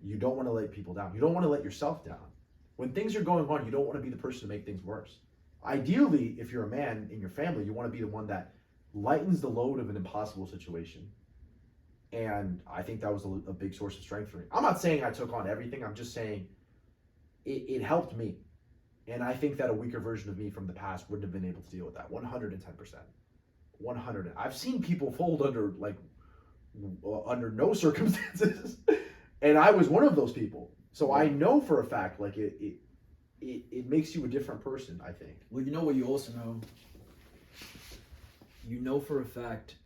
Speaker 1: You don't want to let people down. You don't want to let yourself down. When things are going on, you don't want to be the person to make things worse. Ideally, if you're a man in your family, you want to be the one that lightens the load of an impossible situation. And I think that was a big source of strength for me. I'm not saying I took on everything. I'm just saying it helped me. And I think that a weaker version of me from the past wouldn't have been able to deal with that. 110%. 100. I've seen people fold under like under no circumstances. And I was one of those people. So I know for a fact, like it makes you a different person, I think.
Speaker 2: Well, you know what you also know? You know for a fact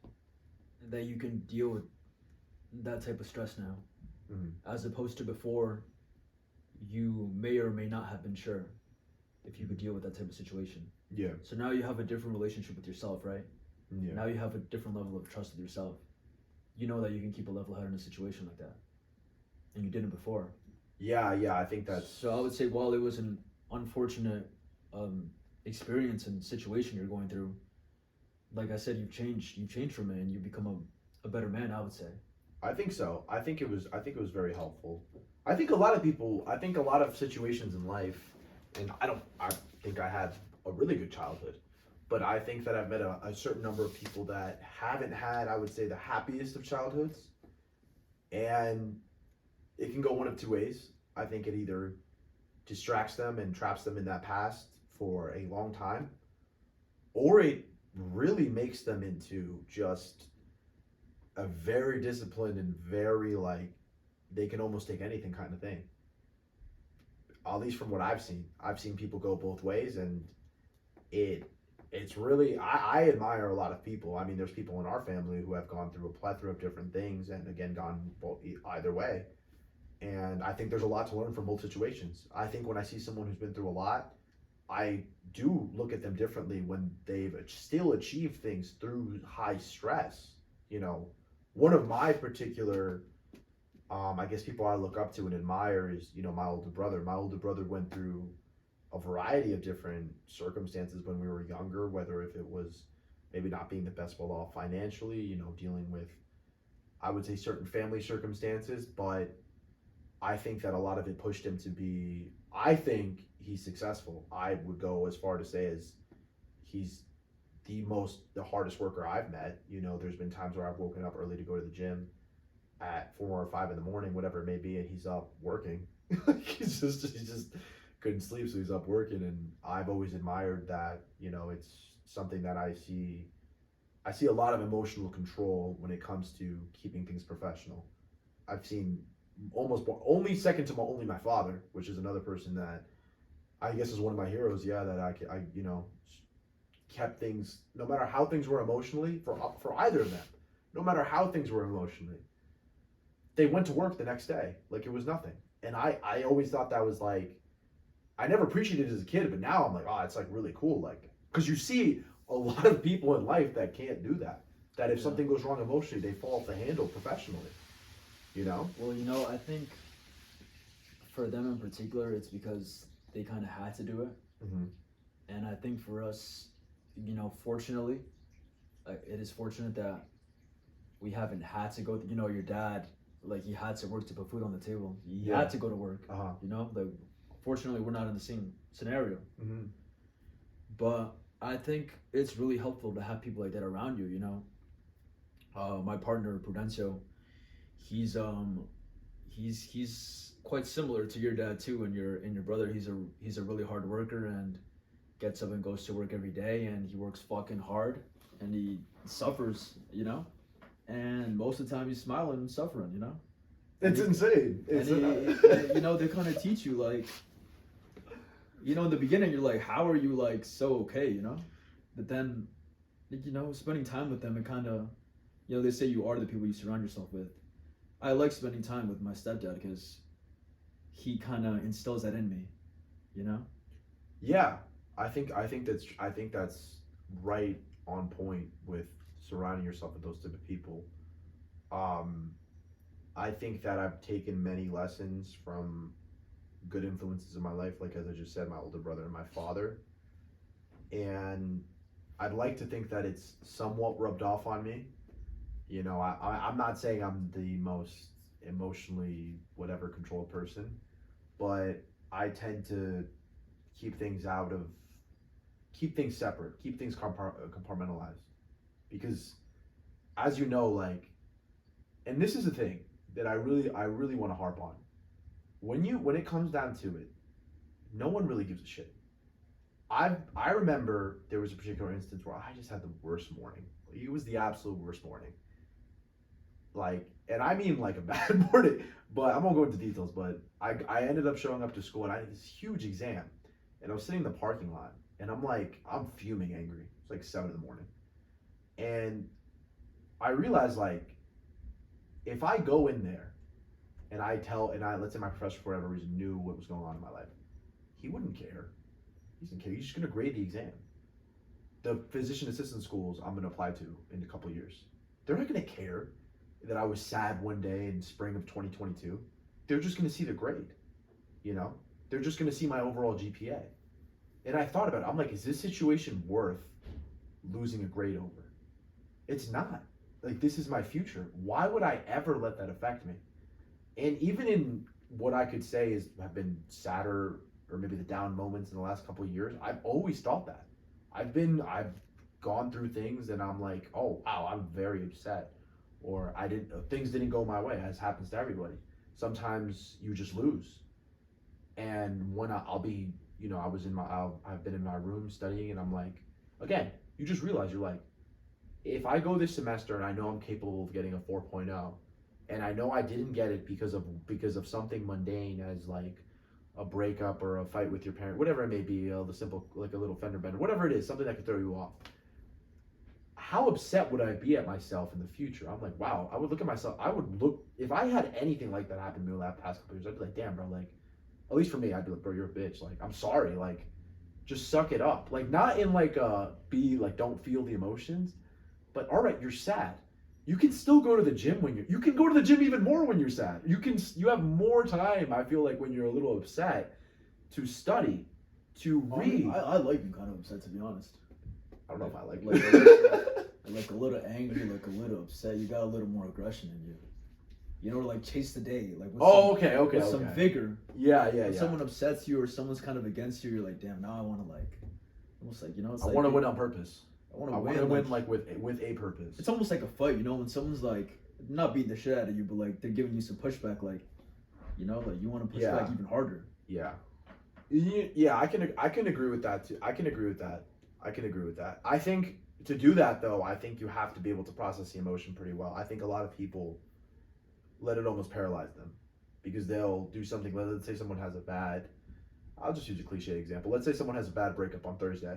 Speaker 2: that you can deal with that type of stress now. As opposed to before, you may or may not have been sure if you could deal with that type of situation.
Speaker 1: Yeah.
Speaker 2: So now you have a different relationship with yourself, right?
Speaker 1: Yeah.
Speaker 2: Now you have a different level of trust with yourself. You know that you can keep a level head in a situation like that. And you didn't before.
Speaker 1: Yeah, I think that's...
Speaker 2: So I would say while it was an unfortunate experience and situation you're going through, like I said, you've changed from it and you've become a better man, I would say.
Speaker 1: I think so. I think it was very helpful. I think a lot of situations in life, and I think I had a really good childhood, but I think that I've met a certain number of people that haven't had, I would say, the happiest of childhoods. And it can go one of two ways. I think it either distracts them and traps them in that past for a long time, or it really makes them into just a very disciplined and very, like, they can almost take anything kind of thing. At least from what I've seen people go both ways, and it's really, I admire a lot of people. I mean, there's people in our family who have gone through a plethora of different things and again gone either way. And I think there's a lot to learn from both situations. I think when I see someone who's been through a lot, I do look at them differently when they've still achieved things through high stress. You know, one of my particular, I guess, people I look up to and admire is, you know, my older brother. My older brother went through a variety of different circumstances when we were younger, whether if it was maybe not being the best well off financially, you know, dealing with, I would say, certain family circumstances, but I think that a lot of it pushed him to be, I think he's successful. I would go as far to say as he's the hardest worker I've met. You know, there's been times where I've woken up early to go to the gym at 4 or 5 in the morning, whatever it may be, and he's up working. He's just couldn't sleep, so he's up working. And I've always admired that. You know, it's something that I see a lot of emotional control when it comes to keeping things professional. I've seen only second to only my father, which is another person that I guess is one of my heroes. Yeah, that I you know, kept things, no matter how things were emotionally, for either of them, no matter how things were emotionally, they went to work the next day like it was nothing. And I always thought that was like, I never appreciated it as a kid, but now I'm like, oh, it's like really cool, like, because you see a lot of people in life that can't do that if something goes wrong emotionally, they fall off the handle professionally, you know?
Speaker 2: Well, you know, I think for them in particular, it's because they kind of had to do it.
Speaker 1: Mm-hmm.
Speaker 2: And I think for us, you know, fortunately, it is fortunate that we haven't had to go, you know, your dad, like, he had to work to put food on the table. He had to go to work, you know? Like, fortunately, we're not in the same scenario.
Speaker 1: Mm-hmm. But
Speaker 2: I think it's really helpful to have people like that around you, you know? My partner, Prudencio, he's quite similar to your dad too, and your brother. He's a really hard worker and gets up and goes to work every day, and he works fucking hard, and he suffers, you know, and most of the time he's smiling and suffering, you know.
Speaker 1: It's insane.
Speaker 2: And you know, they kind of teach you, like, you know, in the beginning you're like, how are you like so okay, you know, but then, you know, spending time with them, it kind of, you know, they say you are the people you surround yourself with. I like spending time with my stepdad because he kind of instills that in me, you know?
Speaker 1: Yeah, I think that's right on point with surrounding yourself with those type of people. I think that I've taken many lessons from good influences in my life, like as I just said, my older brother and my father. And I'd like to think that it's somewhat rubbed off on me. You know, I'm not saying I'm the most emotionally whatever controlled person, but I tend to keep things separate, keep things compartmentalized. Because as you know, like, and this is the thing that I really want to harp on. When it comes down to it, no one really gives a shit. I remember there was a particular instance where I just had the worst morning. It was the absolute worst morning. like, and I mean like a bad morning, but I won't go into details, but I ended up showing up to school and I had this huge exam and I was sitting in the parking lot and I'm fuming angry. It's like 7 in the morning. And I realized like, if I go in there and let's say my professor for whatever reason knew what was going on in my life, he wouldn't care. He doesn't care. He's just going to grade the exam. The physician assistant schools I'm going to apply to in a couple of years, they're not going to care that I was sad one day in spring of 2022. They're just going to see the grade, They're just going to see my overall GPA. And I thought about it. I'm like, is this situation worth losing a grade over? It's not. Like, this is my future. Why would I ever let that affect me? And even in what I could say have been sadder or maybe the down moments in the last couple of years, I've always thought that. I've gone through things and I'm like, oh wow, I'm very upset, or things didn't go my way, as happens to everybody. Sometimes you just lose. And when I've been in my room studying and I'm like, again, you just realize you're like, if I go this semester and I know I'm capable of getting a 4.0, and I know I didn't get it because of something mundane as like a breakup or a fight with your parent, whatever it may be, the simple, like a little fender bender, whatever it is, something that could throw you off. How upset would I be at myself in the future? I'm like, wow, I would look at myself, if I had anything like that happen to me in the past couple years, I'd be like, damn, bro, like, at least for me, I'd be like, bro, you're a bitch. Like, I'm sorry. Like, just suck it up. Like, not in like, don't feel the emotions, but all right, you're sad. You can still go to the gym you can go to the gym even more when you're sad. You have more time, I feel like, when you're a little upset, to study, to read.
Speaker 2: I like being kind of upset, to be honest.
Speaker 1: I don't know if I like
Speaker 2: like a little angry, like a little upset. You got a little more aggression in you. Like chase the day, like with some vigor.
Speaker 1: Yeah.
Speaker 2: When someone upsets you or someone's kind of against you, you're like, damn, now I want to almost like,
Speaker 1: I want to win on purpose.
Speaker 2: I want to
Speaker 1: win like with a purpose.
Speaker 2: It's almost like a fight, when someone's like not beating the shit out of you, but like they're giving you some pushback, like you want to push back even harder.
Speaker 1: Yeah, I can agree with that too. I can agree with that. I think to do that though, I think you have to be able to process the emotion pretty well. I think a lot of people let it almost paralyze them because they'll do something. Let's say someone has I'll just use a cliche example. Let's say someone has a bad breakup on Thursday.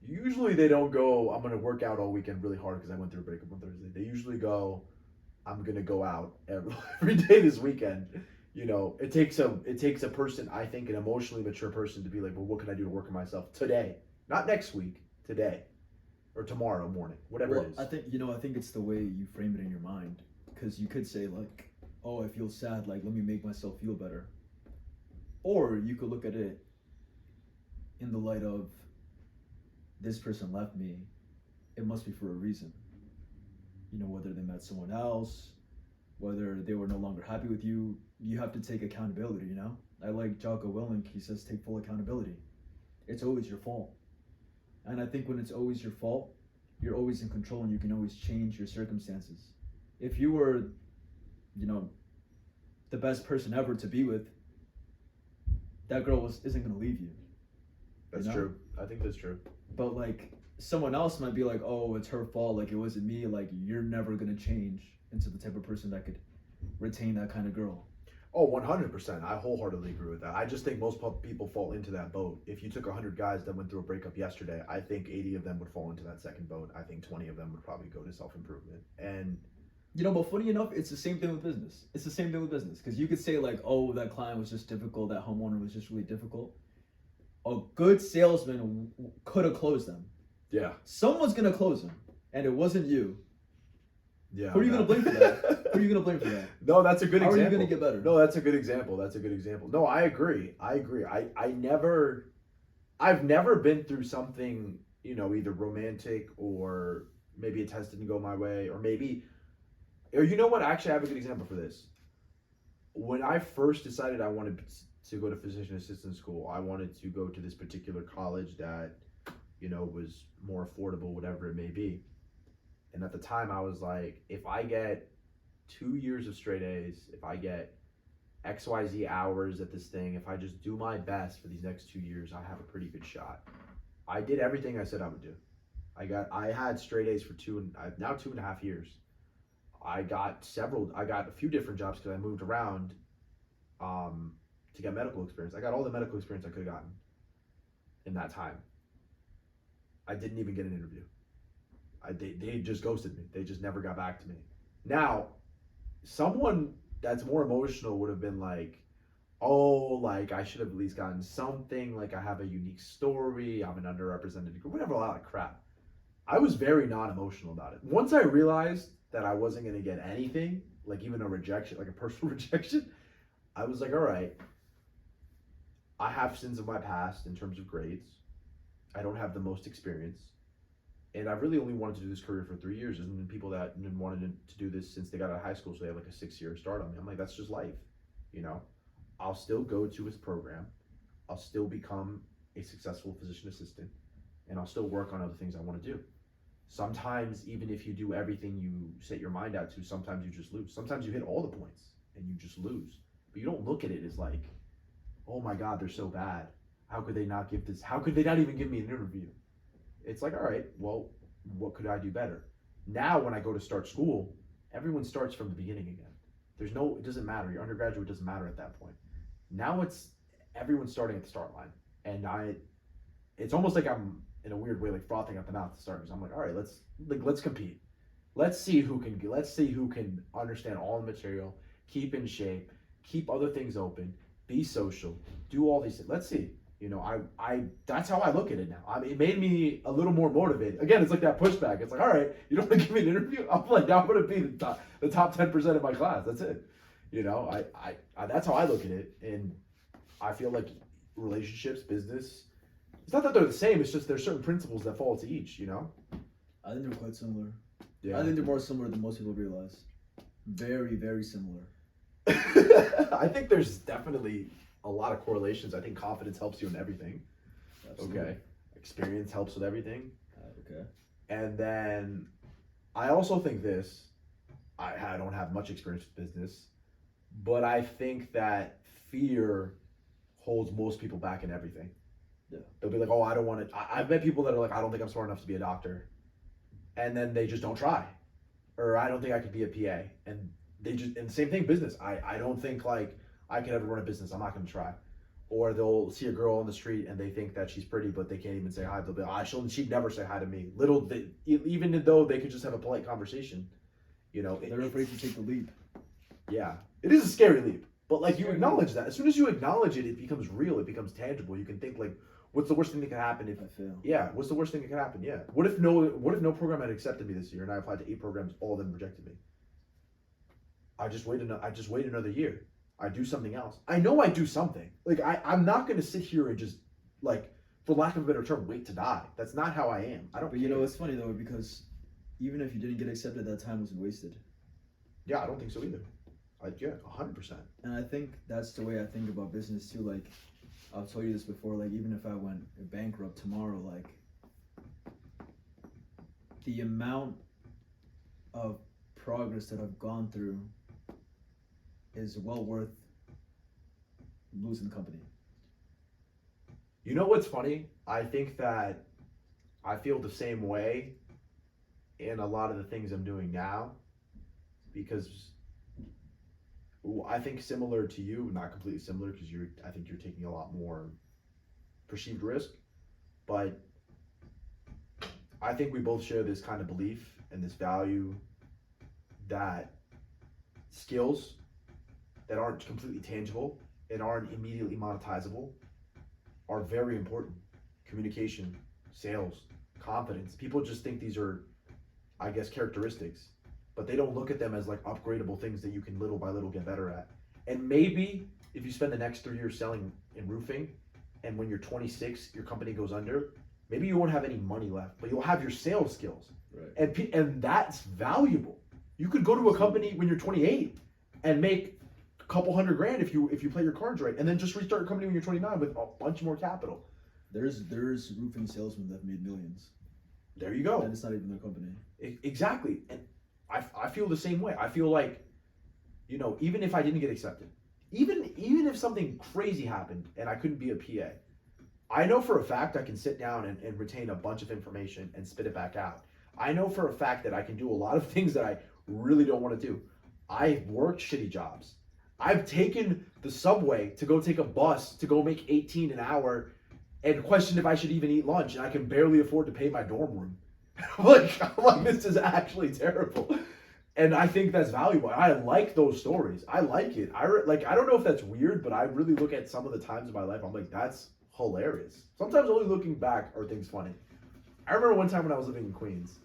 Speaker 1: Usually they don't go, I'm going to work out all weekend really hard because I went through a breakup on Thursday. They usually go, I'm going to go out every day this weekend. It takes a person, I think, an emotionally mature person to be like, well, what can I do to work on myself today? Not next week, today. Or tomorrow morning, whatever it is.
Speaker 2: I think it's the way you frame it in your mind. Because you could say like, oh, I feel sad, like let me make myself feel better. Or you could look at it in the light of, this person left me, it must be for a reason. Whether they met someone else, whether they were no longer happy with you, you have to take accountability, I like Jocko Willink, he says take full accountability. It's always your fault. And I think when it's always your fault, you're always in control and you can always change your circumstances. If you were, the best person ever to be with, that girl isn't going to leave you.
Speaker 1: That's true. I think that's true.
Speaker 2: But like someone else might be like, oh, it's her fault, like it wasn't me, like you're never gonna change into the type of person that could retain that kind of girl.
Speaker 1: Oh, 100%. I wholeheartedly agree with that. I just think most people fall into that boat. If you took 100 guys that went through a breakup yesterday, I think 80 of them would fall into that second boat. I think 20 of them would probably go to self-improvement. And
Speaker 2: but funny enough, it's the same thing with business. Because you could say like, oh, that client was just difficult, that homeowner was just really difficult. A good salesman could have closed them.
Speaker 1: Yeah.
Speaker 2: Someone's going to close them, and it wasn't you.
Speaker 1: Yeah.
Speaker 2: Who are you going to blame for that?
Speaker 1: No, that's a good example.
Speaker 2: How are you going to get better?
Speaker 1: No, that's a good example. No, I agree. I've never been through something, either romantic or maybe a test didn't go my way or you know what? Actually, I have a good example for this. When I first decided I wanted to go to physician assistant school, I wanted to go to this particular college that, was more affordable, whatever it may be. And at the time I was like, if I get 2 years of straight A's, if I get XYZ hours at this thing, if I just do my best for these next 2 years, I have a pretty good shot. I did everything I said I would do. I had straight A's for now 2.5 years. I got a few different jobs because I moved around to get medical experience. I got all the medical experience I could have gotten in that time. I didn't even get an interview. They just ghosted me. They just never got back to me. Now, someone that's more emotional would have been like, oh, like I should have at least gotten something, like I have a unique story, I'm an underrepresented group, whatever, a lot of crap. I was very non-emotional about it. Once I realized that I wasn't going to get anything, like even a rejection, like a personal rejection, I was like, all right, I have sins of my past in terms of grades. I don't have the most experience. And I've really only wanted to do this career for 3 years. And people that wanted to do this since they got out of high school, so they have like a 6-year start on me. I'm like, that's just life, you know? I'll still go to his program. I'll still become a successful physician assistant. And I'll still work on other things I want to do. Sometimes, even if you do everything you set your mind out to, sometimes you just lose. Sometimes you hit all the points and you just lose. But you don't look at it as like, oh my God, they're so bad. How could they not give this? How could they not even give me an interview? It's like, all right, well, what could I do better? Now, when I go to start school, everyone starts from the beginning again. It doesn't matter. Your undergraduate doesn't matter at that point. Now it's everyone's starting at the start line. And it's almost like I'm in a weird way, like frothing at the mouth to start. Because I'm like, all right, let's compete. Let's see who can understand all the material, keep in shape, keep other things open, be social, do all these things. Let's see. You know, I that's how I look at it now. I mean, it made me a little more motivated. Again, it's like that pushback. It's like, all right, you don't want to give me an interview? I'm like, I'm going to be the top 10% of my class. That's it. You know, I that's how I look at it. And I feel like relationships, business, it's not that they're the same. It's just there's certain principles that fall to each, you know?
Speaker 2: I think they're quite similar.
Speaker 1: Yeah.
Speaker 2: I think they're more similar than most people realize. Very, very similar.
Speaker 1: I think there's definitely a lot of correlations. I think confidence helps you in everything. Absolutely. Okay. Experience helps with everything.
Speaker 2: Okay.
Speaker 1: And then I also think this, I don't have much experience with business, but I think that fear holds most people back in everything.
Speaker 2: Yeah.
Speaker 1: They'll be like, oh, I don't want to. I've met people that are like, I don't think I'm smart enough to be a doctor. And then they just don't try. Or I don't think I could be a PA. And and the same thing, business. I don't think like I could ever run a business. I'm not going to try. Or they'll see a girl on the street and they think that she's pretty, but they can't even say hi. They'll be like, she'd never say hi to me. Even though they could just have a polite conversation, you know.
Speaker 2: They're afraid to take the leap.
Speaker 1: Yeah, it is a scary leap. But like you acknowledge that. As soon as you acknowledge it, it becomes real. It becomes tangible. You can think like, what's the worst thing that could happen if
Speaker 2: I fail?
Speaker 1: Yeah, what's the worst thing that could happen? Yeah. What if no program had accepted me this year and I applied to 8 programs, all of them rejected me? I just wait another year. I do something else. I know I do something. Like I'm not gonna sit here and just like, for lack of a better term, wait to die. That's not how I am. I don't.
Speaker 2: But you know, it's funny though, because even if you didn't get accepted, that time wasn't wasted.
Speaker 1: Yeah, I don't think so either. 100%.
Speaker 2: And I think that's the way I think about business too. Like, I've told you this before. Like, even if I went bankrupt tomorrow, like, the amount of progress that I've gone through is well worth losing the company.
Speaker 1: You know what's funny? I think that I feel the same way in a lot of the things I'm doing now, because I think similar to you, not completely similar, because I think you're taking a lot more perceived risk, but I think we both share this kind of belief and this value that skills that aren't completely tangible and aren't immediately monetizable are very important. Communication, sales, confidence. People just think these are, I guess, characteristics, but they don't look at them as like upgradable things that you can little by little get better at. And maybe if you spend the next 3 years selling in roofing, and when you're 26, your company goes under, maybe you won't have any money left, but you'll have your sales skills. Right. And that's valuable. You could go to a company when you're 28 and make a couple $100,000 if you play your cards right, and then just restart your company when you're 29 with a bunch more capital.
Speaker 2: There's roofing salesmen that made millions.
Speaker 1: There you go.
Speaker 2: And it's not even their company.
Speaker 1: Exactly. And I feel the same way. I feel like, you know, even if I didn't get accepted, even if something crazy happened and I couldn't be a PA, I know for a fact I can sit down and retain a bunch of information and spit it back out. I know for a fact that I can do a lot of things that I really don't want to do. I've worked shitty jobs. I've taken the subway to go take a bus to go make 18 an hour and question if I should even eat lunch, and I can barely afford to pay my dorm room. I'm like, this is actually terrible. And I think that's valuable. I like those stories. I like it. I don't know if that's weird, but I really look at some of the times in my life. I'm like, that's hilarious. Sometimes only looking back are things funny. I remember one time when I was living in Queens,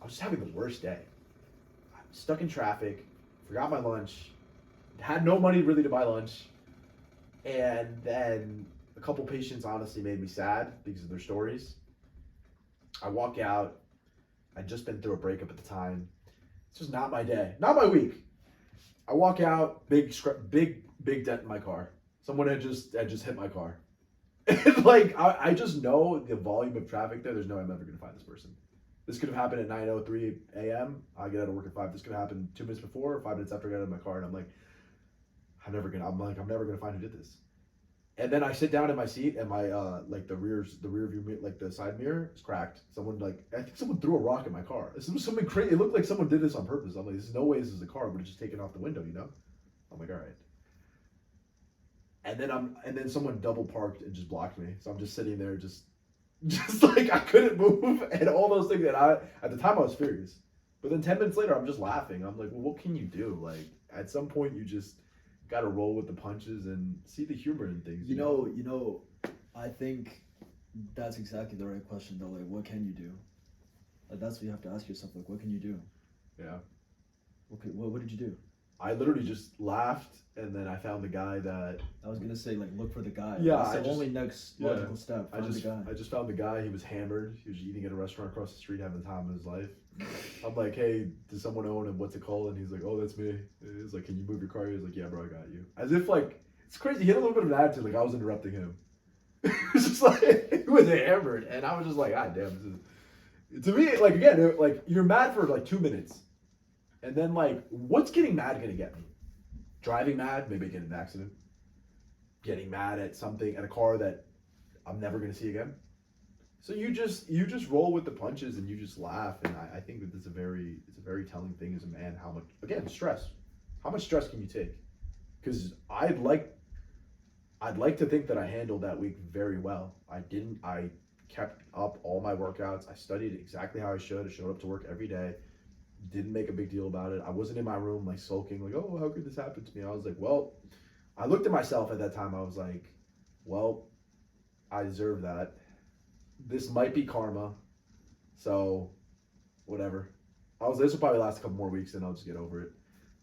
Speaker 1: I was just having the worst day. I was stuck in traffic, forgot my lunch, had no money really to buy lunch, and then a couple patients honestly made me sad because of their stories. I walk out. I'd just been through a breakup at the time. It's just not my day, not my week. I walk out, big dent in my car. Someone had just hit my car. And like I just know the volume of traffic there. There's no way I'm ever gonna find this person. This could have happened at 9:03 a.m. I get out of work at 5. This could have happened 2 minutes before, or 5 minutes after I got out of my car, and I'm like, I'm never gonna find who did this. And then I sit down in my seat, and my the rear view mirror, like the side mirror is cracked. I think someone threw a rock at my car. This was something crazy. It looked like someone did this on purpose. I'm like, there's no way this is a car, but it's just taken off the window, you know? I'm like, all right. And then someone double parked and just blocked me. So I'm just sitting there, just like I couldn't move, and all those things. And at the time I was furious, but then 10 minutes later I'm just laughing. I'm like, well, what can you do? Like at some point you just got to roll with the punches and see the humor in things.
Speaker 2: You know, I think that's exactly the right question though. Like, what can you do? Like, that's what you have to ask yourself. Like, what can you do?
Speaker 1: Yeah.
Speaker 2: Okay, what did you do?
Speaker 1: I literally just laughed, and then I found the guy that
Speaker 2: I was gonna say, like, look for the guy.
Speaker 1: Yeah,
Speaker 2: That's the only next logical step. Find the guy.
Speaker 1: I just found the guy. He was hammered. He was eating at a restaurant across the street, having the time of his life. I'm like, hey, does someone own him? What's it called? And he's like, oh, that's me. He's like, can you move your car? He was like, yeah, bro, I got you. As if like it's crazy. He had a little bit of an attitude, like I was interrupting him. It was just like he was hammered, and I was just like, God damn, this is to me like again, like you're mad for like 2 minutes, and then like, what's getting mad gonna get me? Driving mad, maybe getting an accident. Getting mad at something, at a car that I'm never gonna see again. So you just roll with the punches and you just laugh, and I think that it's a very telling thing as a man. How much, again, stress. How much stress can you take? Because I'd like to think that I handled that week very well. I didn't. I kept up all my workouts. I studied exactly how I should. I showed up to work every day. Didn't make a big deal about it. I wasn't in my room like sulking, like, oh, how could this happen to me? I was like, well, I looked at myself at that time. I was like, well, I deserve that. This might be karma. So, whatever. This will probably last a couple more weeks and I'll just get over it.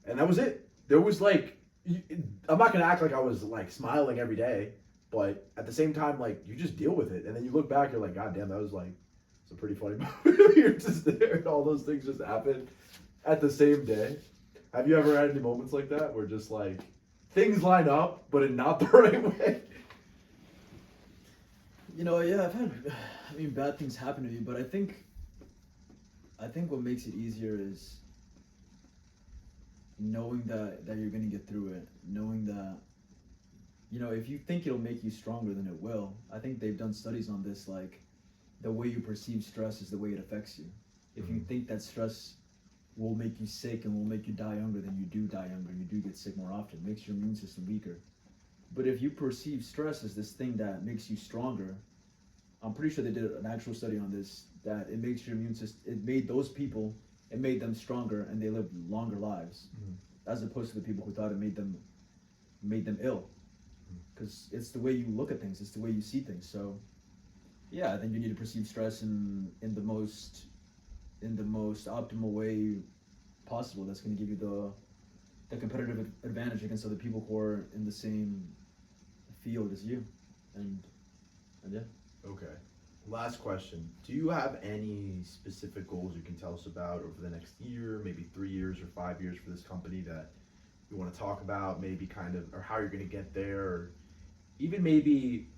Speaker 1: And that was it. There was like, I'm not going to act like I was like smiling every day, but at the same time, like, you just deal with it. And then you look back, you're like, God damn, that was like, it's a pretty funny moment. You're just there and all those things just happen at the same day. Have you ever had any moments like that where just like things line up, but in not the right way?
Speaker 2: You know, yeah, I've had, bad things happen to me, but I think what makes it easier is knowing that you're gonna get through it, knowing that, you know, if you think it'll make you stronger, then it will. I think they've done studies on this, like, the way you perceive stress is the way it affects you. If you think that stress will make you sick and will make you die younger, then you do die younger. You do get sick more often. It makes your immune system weaker. But if you perceive stress as this thing that makes you stronger, I'm pretty sure they did an actual study on this, that it makes your immune system, it made those people, it made them stronger and they lived longer lives, as opposed to the people who thought it made them ill. Because it's the way you look at things, it's the way you see things. So yeah, I think you need to perceive stress in the most optimal way possible. That's going to give you the competitive advantage against other people who are in the same field as you. And yeah.
Speaker 1: Okay. Last question. Do you have any specific goals you can tell us about over the next year, maybe 3 years or 5 years for this company that you want to talk about, maybe kind of, or how you're going to get there, or even maybe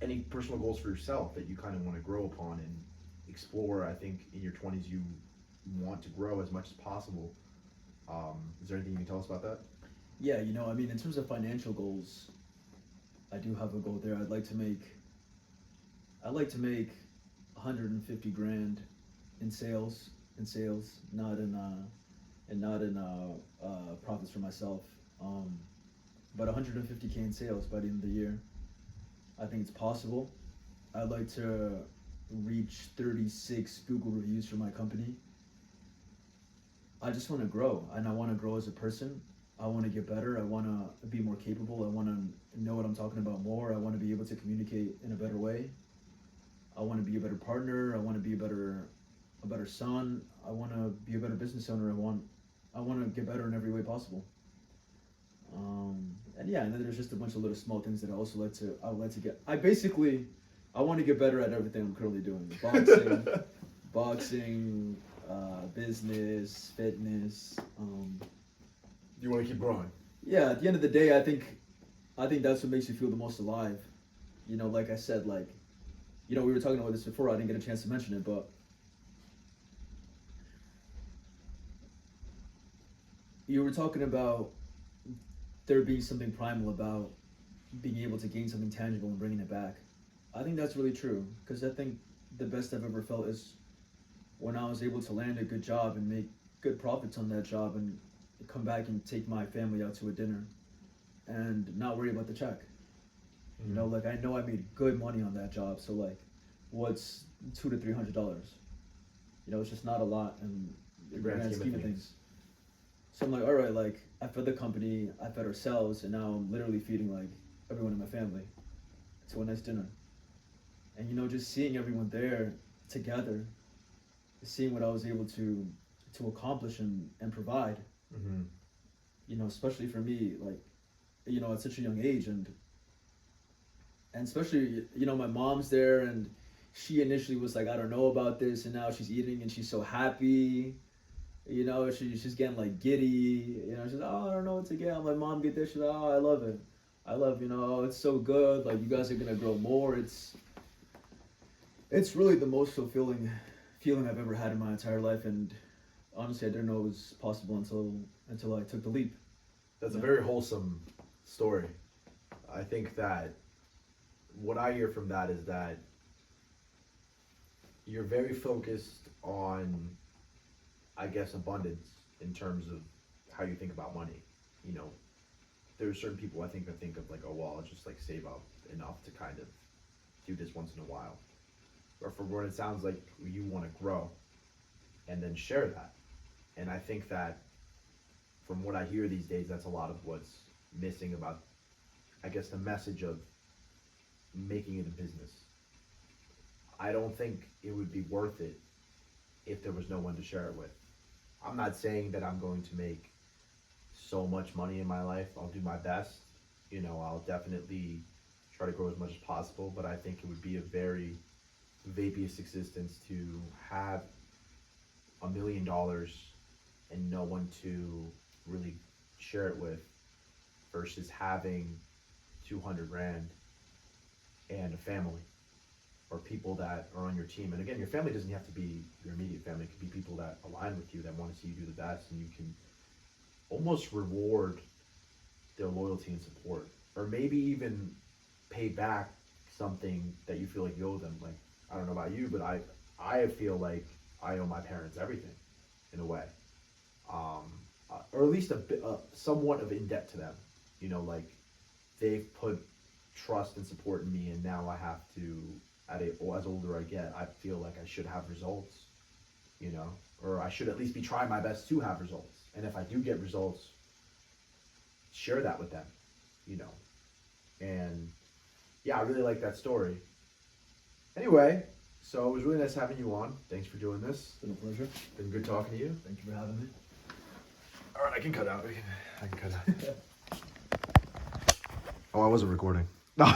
Speaker 1: any personal goals for yourself that you kind of want to grow upon and explore? I think in your 20s you want to grow as much as possible. Is there anything you can tell us about that?
Speaker 2: Yeah, you know, in terms of financial goals, I do have a goal there. I'd like to make 150 grand in sales, not and not in profits for myself. But 150K in sales by the end of the year. I think it's possible. I'd like to reach 36 Google reviews for my company. I just want to grow, and I want to grow as a person. I want to get better. I want to be more capable. I want to know what I'm talking about more. I want to be able to communicate in a better way. I want to be a better partner. I want to be a better son. I want to be a better business owner. I want to get better in every way possible. And yeah, and then there's just a bunch of little small things that I would like to get. I want to get better at everything I'm currently doing. Boxing, business, fitness.
Speaker 1: You want to keep growing?
Speaker 2: Yeah, at the end of the day, I think that's what makes you feel the most alive. You know, like I said, we were talking about this before. I didn't get a chance to mention it, but you were talking about there being something primal about being able to gain something tangible and bringing it back. I think that's really true, because I think the best I've ever felt is when I was able to land a good job and make good profits on that job and come back and take my family out to a dinner and not worry about the check. Mm-hmm. You know, I know I made good money on that job, so what's $200 to $300? You know, it's just not a lot in the grand scheme of things. So I'm like, all right, I fed the company, I fed ourselves, and now I'm literally feeding everyone in my family to a nice dinner. And you know, just seeing everyone there together, seeing what I was able to accomplish and provide. Mm-hmm. You know, especially for me, at such a young age, and especially, my mom's there, and she initially was like, I don't know about this, and now she's eating and she's so happy. You know, she's getting giddy. You know, she's like, oh, I don't know what to get. I'm like, Mom, get this. She's like, oh, I love it. It's so good. You guys are gonna grow more. It's really the most fulfilling feeling I've ever had in my entire life, and honestly, I didn't know it was possible until I took the leap.
Speaker 1: That's a very wholesome story. I think that what I hear from that is that you're very focused on, I guess, abundance in terms of how you think about money. You know, there's certain people I think that think of oh, well, I'll just save up enough to kind of do this once in a while. Or for what it sounds like, you want to grow and then share that. And I think that from what I hear these days, that's a lot of what's missing about, I guess, the message of making it a business. I don't think it would be worth it if there was no one to share it with. I'm not saying that I'm going to make so much money in my life. I'll do my best. You know, I'll definitely try to grow as much as possible, but I think it would be a very vaporous existence to have $1 million and no one to really share it with versus having 200 grand and a family or people that are on your team. And again, your family doesn't have to be your immediate family. It could be people that align with you, that want to see you do the best, and you can almost reward their loyalty and support, or maybe even pay back something that you feel like you owe them. I don't know about you, but I feel like I owe my parents everything in a way, or at least somewhat of in debt to them. You know, they've put trust and support in me, and now I have to, as older I get, I feel like I should have results, you know, or I should at least be trying my best to have results. And if I do get results, share that with them, you know. And yeah, I really like that story. Anyway, so it was really nice having you on. Thanks for doing this.
Speaker 2: It's been a pleasure.
Speaker 1: Been good talking to you.
Speaker 2: Thank you for having me.
Speaker 1: All right, I can cut out. I can cut out. Oh, I wasn't recording. No.